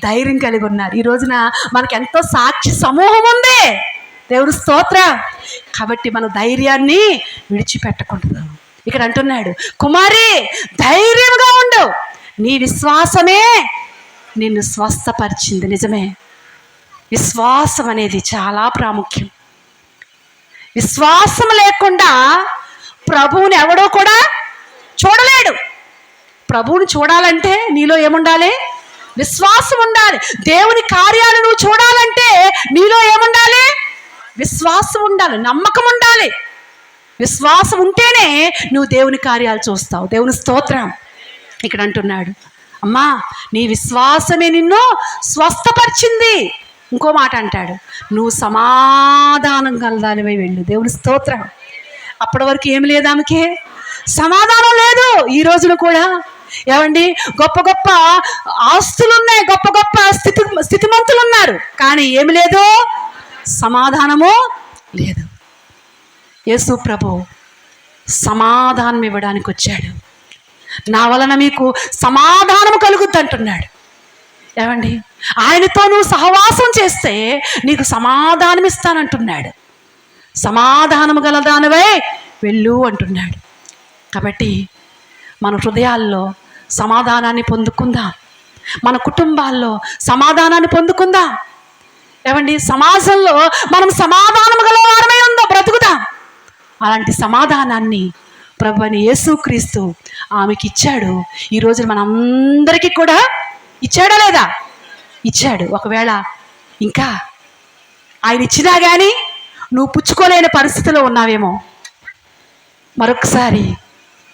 ధైర్యం కలిగి ఉన్నారు. ఈ రోజున మనకి ఎంతో సాక్షి సమూహం ఉంది. దేవుని స్తోత్రం. కాబట్టి మన ధైర్యాన్ని విడిచిపెట్టకూడదు. ఇక్కడ అంటున్నాడు, కుమారి ధైర్యంగా ఉండు, నీ విశ్వాసమే నిన్ను స్వస్థపరిచింది. నిజమే, విశ్వాసం అనేది చాలా ప్రాముఖ్యం. విశ్వాసం లేకుండా ప్రభువుని ఎవడో కూడా చూడలేడు. ప్రభువుని చూడాలంటే నీలో ఏముండాలి? విశ్వాసం ఉండాలి. దేవుని కార్యాలు నువ్వు చూడాలంటే నీలో ఏముండాలి? విశ్వాసం ఉండాలి, నమ్మకం ఉండాలి. విశ్వాసం ఉంటేనే నువ్వు దేవుని కార్యాలు చూస్తావు. దేవుని స్తోత్రం. ఇక్కడ అంటున్నాడు, అమ్మా నీ విశ్వాసమే నిన్ను స్వస్థపరిచింది. ఇంకో మాట అంటాడు, నువ్వు సమాధానం కలదానివై వెళ్ళు. దేవుని స్తోత్రం. అప్పటి వరకు ఏమి లేదు, ఆమెకి సమాధానం లేదు. ఈ రోజున కూడా ఏమండి, గొప్ప గొప్ప ఆస్తులు ఉన్నాయి, గొప్ప గొప్ప స్థితిమంతులు ఉన్నారు, కానీ ఏమి లేదు, సమాధానము లేదు. యేసు ప్రభు సమాధానం ఇవ్వడానికి వచ్చాడు. నా వలన మీకు సమాధానం కలుగుద్ది అంటున్నాడు. ఏమండి, ఆయనతో నువ్వు సహవాసం చేస్తే నీకు సమాధానం ఇస్తానంటున్నాడు. సమాధానము గలదానివై వెళ్ళు అంటున్నాడు. కాబట్టి మన హృదయాల్లో సమాధానాన్ని పొందుకుందాం, మన కుటుంబాల్లో సమాధానాన్ని పొందుకుందాం. ఏమండి, సమాజంలో మనం సమాధానం గలవారమై ఉందో బ్రతుకుదాం. అలాంటి సమాధానాన్ని ప్రభువైన యేసుక్రీస్తు ఆమెకి ఇచ్చాడు. ఈరోజు మనందరికీ కూడా ఇచ్చాడా లేదా? ఇచ్చాడు. ఒకవేళ ఇంకా ఆయన ఇచ్చినా కానీ నువ్వు పుచ్చుకోలేని పరిస్థితిలో ఉన్నావేమో, మరొకసారి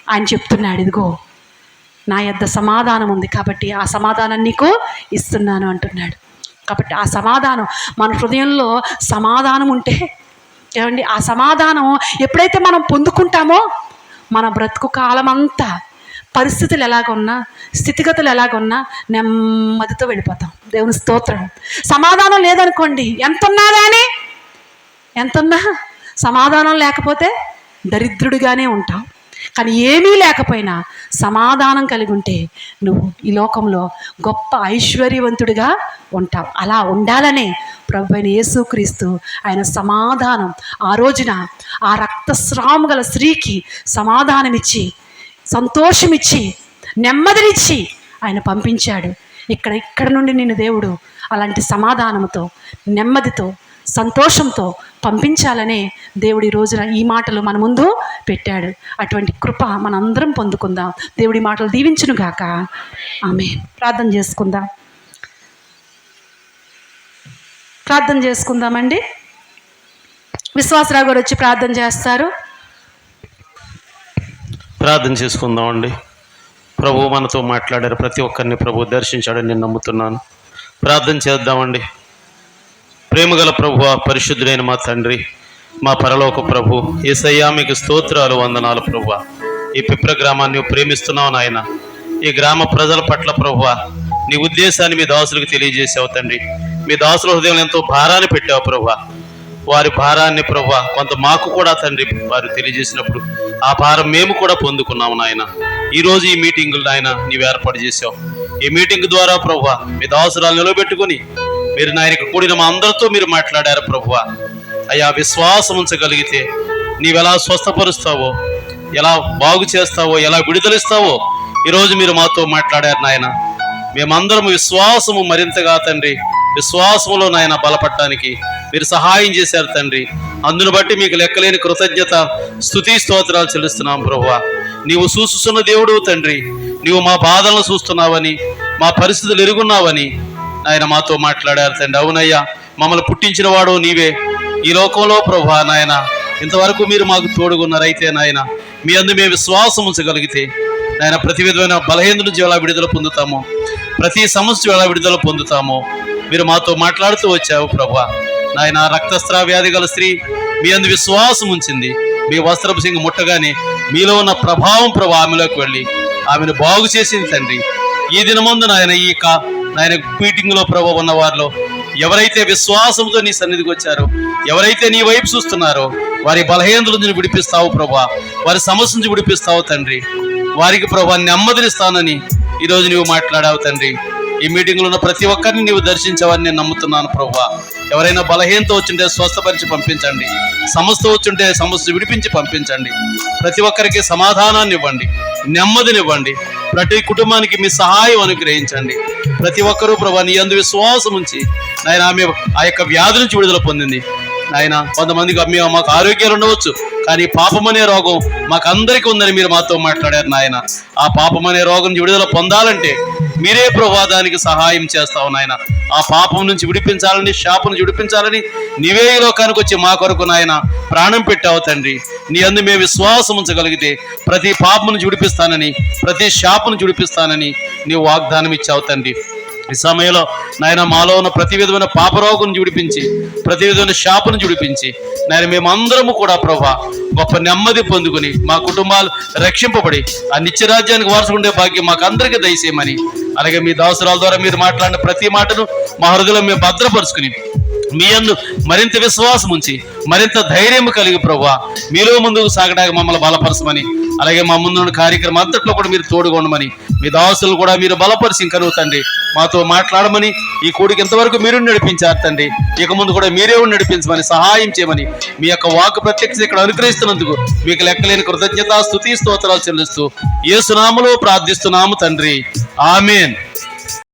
ఆయన చెప్తున్నాడు, ఇదిగో నా యొద్ద సమాధానం ఉంది, కాబట్టి ఆ సమాధానం నీకు ఇస్తున్నాను అంటున్నాడు. కాబట్టి ఆ సమాధానం మన హృదయంలో సమాధానం ఉంటే, ఏమండి, ఆ సమాధానం ఎప్పుడైతే మనం పొందుకుంటామో మన బ్రతుకు కాలం అంతా పరిస్థితులు ఎలాగున్నా, స్థితిగతులు ఎలాగున్నా నెమ్మదితో వెళ్ళిపోతాం. దేవుని స్తోత్రం. సమాధానం లేదనుకోండి, ఎంతున్నా సమాధానం లేకపోతే దరిద్రుడిగానే ఉంటావు. కానీ ఏమీ లేకపోయినా సమాధానం కలిగి ఉంటే నువ్వు ఈ లోకంలో గొప్ప ఐశ్వర్యవంతుడిగా ఉంటావు. అలా ఉండాలనే ప్రభువైన యేసుక్రీస్తు ఆయన సమాధానం ఆ రోజున ఆ రక్తస్రావం గల స్త్రీకి సమాధానమిచ్చి, సంతోషమిచ్చి, నెమ్మదినిచ్చి ఆయన పంపించాడు. ఇక్కడ నుండి నిన్ను దేవుడు అలాంటి సమాధానంతో, నెమ్మదితో, సంతోషంతో పంపించాలనే దేవుడి రోజున ఈ మాటలు మన ముందు పెట్టాడు. అటువంటి కృప మనందరం పొందుకుందాం. దేవుడి మాటలు దీవించును గాక. ఆమేన్. ప్రార్థన చేసుకుందామండి. విశ్వాసరావు గారు వచ్చి ప్రార్థన చేస్తారు. ప్రార్థన చేసుకుందామండి. ప్రభు మనతో మాట్లాడారు, ప్రతి ఒక్కరిని ప్రభు దర్శించాడని నేను నమ్ముతున్నాను. ప్రార్థన చేద్దామండి. ప్రేమగల ప్రభువా, పరిశుద్ధుడైన మా తండ్రి, మా పరలోక ప్రభు, యేసయ్యా మీకు స్తోత్రాలు, వందనాలు ప్రభువా. ఈ పిప్ర గ్రామాన్ని నువ్వు ప్రేమిస్తున్నావు నాయన. ఈ గ్రామ ప్రజల పట్ల ప్రభువా నీ ఉద్దేశాన్ని మీ దాసులకు తెలియజేసావు తండ్రి. మీ దాసుల హృదయంలో ఎంతో భారాన్ని పెట్టావు ప్రభువా. వారి భారాన్ని ప్రభు కొంత మాకు కూడా తండ్రి వారు తెలియజేసినప్పుడు ఆ భారం మేము కూడా పొందుకున్నాము నాయన. ఈరోజు ఈ మీటింగులు నాయన నీవు ఏర్పాటు చేసావు. ఈ మీటింగ్ ద్వారా ప్రభు మీ దాసురాలు నిలబెట్టుకుని మీరు నాయనకి కూడిన మా అందరితో మీరు మాట్లాడారు ప్రభు. అయ్యా, విశ్వాసం ఉంచగలిగితే నీవెలా స్వస్థపరుస్తావో, ఎలా బాగు చేస్తావో, ఎలా విడుదలిస్తావో ఈరోజు మీరు మాతో మాట్లాడారు నాయన. మేమందరం విశ్వాసము మరింతగా తండ్రి, విశ్వాసములో నాయన బలపడటానికి మీరు సహాయం చేశారు తండ్రి. అందును బట్టి మీకు లెక్కలేని కృతజ్ఞత, స్తుతి, స్తోత్రాలు చెల్లిస్తున్నాం ప్రభువా. నీవు చూస్తున్న దేవుడు తండ్రి, నీవు మా బాధలను చూస్తున్నావని, మా పరిస్థితులు ఎరుగున్నావని నాయన మాతో మాట్లాడారు తండ్రి. అవునయ్యా, మమ్మల్ని పుట్టించిన వాడు నీవే ఈ లోకంలో ప్రభువా. నాయన ఇంతవరకు మీరు మాకు తోడుగున్నారైతే నాయన మీ అందు మేము విశ్వాసం ఉంచగలిగితే నాయన ప్రతి విధమైన బలహీనత నుంచి ఎలా విడుదల పొందుతామో, ప్రతి సమస్య ఎలా విడుదల పొందుతామో మీరు మాతో మాట్లాడుతూ వచ్చావు ప్రభువా. నాయన రక్తస్రావ వ్యాధి గల స్త్రీ మీ అందు విశ్వాసం ఉంచింది. మీ వస్త్రపు సింగ ముట్టగానే మీలో ఉన్న ప్రభావం ప్రభు ఆమెలోకి వెళ్ళి ఆమెను బాగు చేసింది తండ్రి. ఈ దినమందు నాయన నాయన మీటింగ్లో ప్రభు ఉన్న వారిలో ఎవరైతే విశ్వాసంతో నీ సన్నిధికి వచ్చారో, ఎవరైతే నీ వైపు చూస్తున్నారో వారి బలహీనతల నుంచి విడిపిస్తావు ప్రభా, వారి సమస్య నుంచి విడిపిస్తావు తండ్రి. వారికి ప్రభా నెమ్మదినిస్తానని ఈరోజు నీవు మాట్లాడావు తండ్రి. ఈ మీటింగ్లో ఉన్న ప్రతి ఒక్కరిని నీవు దర్శించావని నేను నమ్ముతున్నాను ప్రభువా. ఎవరైనా బలహీనత వచ్చుంటే స్వస్థపరిచి పంపించండి, సమస్య వచ్చుంటే సమస్య విడిపించి పంపించండి. ప్రతి ఒక్కరికి సమాధానాన్ని ఇవ్వండి, నెమ్మదినివ్వండి. ప్రతి కుటుంబానికి మీ సహాయం అనుగ్రహించండి. ప్రతి ఒక్కరూ ప్రభా నీ యందు విశ్వాసం ఉంచి నాయన ఆమె ఆ యొక్క వ్యాధి నుంచి విడుదల పొందింది నాయన. కొంతమందికి మాకు ఆరోగ్యాలు ఉండవచ్చు, కానీ పాపం అనే రోగం మాకందరికీ ఉందని మీరు మాతో మాట్లాడారు నాయన. ఆ పాపం అనే రోగం నుంచి విడుదల పొందాలంటే మీరే ప్రభా దానికి సహాయం చేస్తావు నాయన. ఆ పాపం నుంచి విడిపించాలని, శాపం నుంచి విడిపించాలని నీవే ఈ లోకానికి వచ్చి మా కొరకు నాయన ప్రాణం పెట్టావు తండ్రి. నీ అందు మేము విశ్వాసం ఉంచగలిగితే ప్రతి పాపం నుంచి విడిపిస్తానని, ప్రతి శాపం నుంచి విడిపిస్తానని నీవు వాగ్దానం ఇచ్చావు తండ్రి. ఈ సమయంలో నాయన మాలో ఉన్న ప్రతి విధమైన పాపరోగం నుంచి విడిపించి, ప్రతి విధమైన శాపం నుంచి విడిపించి నాయన మేమందరము కూడా ప్రభా గొప్ప నెమ్మది పొందుకుని మా కుటుంబాలు రక్షింపబడి ఆ నిత్యరాజ్యానికి వారసుకుండే భాగ్యం మాకు అందరికీ దయచేయమని, అలాగే మీ దాసురాల ద్వారా మీరు మాట్లాడిన ప్రతి మాటను మా హృదయంలో మేము భద్రపరుచుకుని మీ యందు మరింత విశ్వాసం ఉంచి మరింత ధైర్యం కలిగి ప్రభువా మీలో ముందుకు సాగడానికి మమ్మల్ని బలపరచమని, అలాగే మా ముందున్న కార్యక్రమం అంతట్లో కూడా మీరు తోడుకోండమని, మీ దాసులు కూడా మీరు బలపరిచి ఇంకను తండ్రి మాతో మాట్లాడమని, ఈ కూడికి ఇంతవరకు మీరు నడిపించారు తండ్రి. ఇక ముందు కూడా మీరే నడిపించమని, సహాయం చేయమని, మీ యొక్క వాక్ ప్రత్యక్ష ఇక్కడ అనుగ్రహిస్తున్నందుకు మీకు లెక్కలేని కృతజ్ఞత, స్తుతి, స్తోత్రాలు చెల్లిస్తూ యేసు నామములో ప్రార్థిస్తున్నాము తండ్రి. ఆమేన్.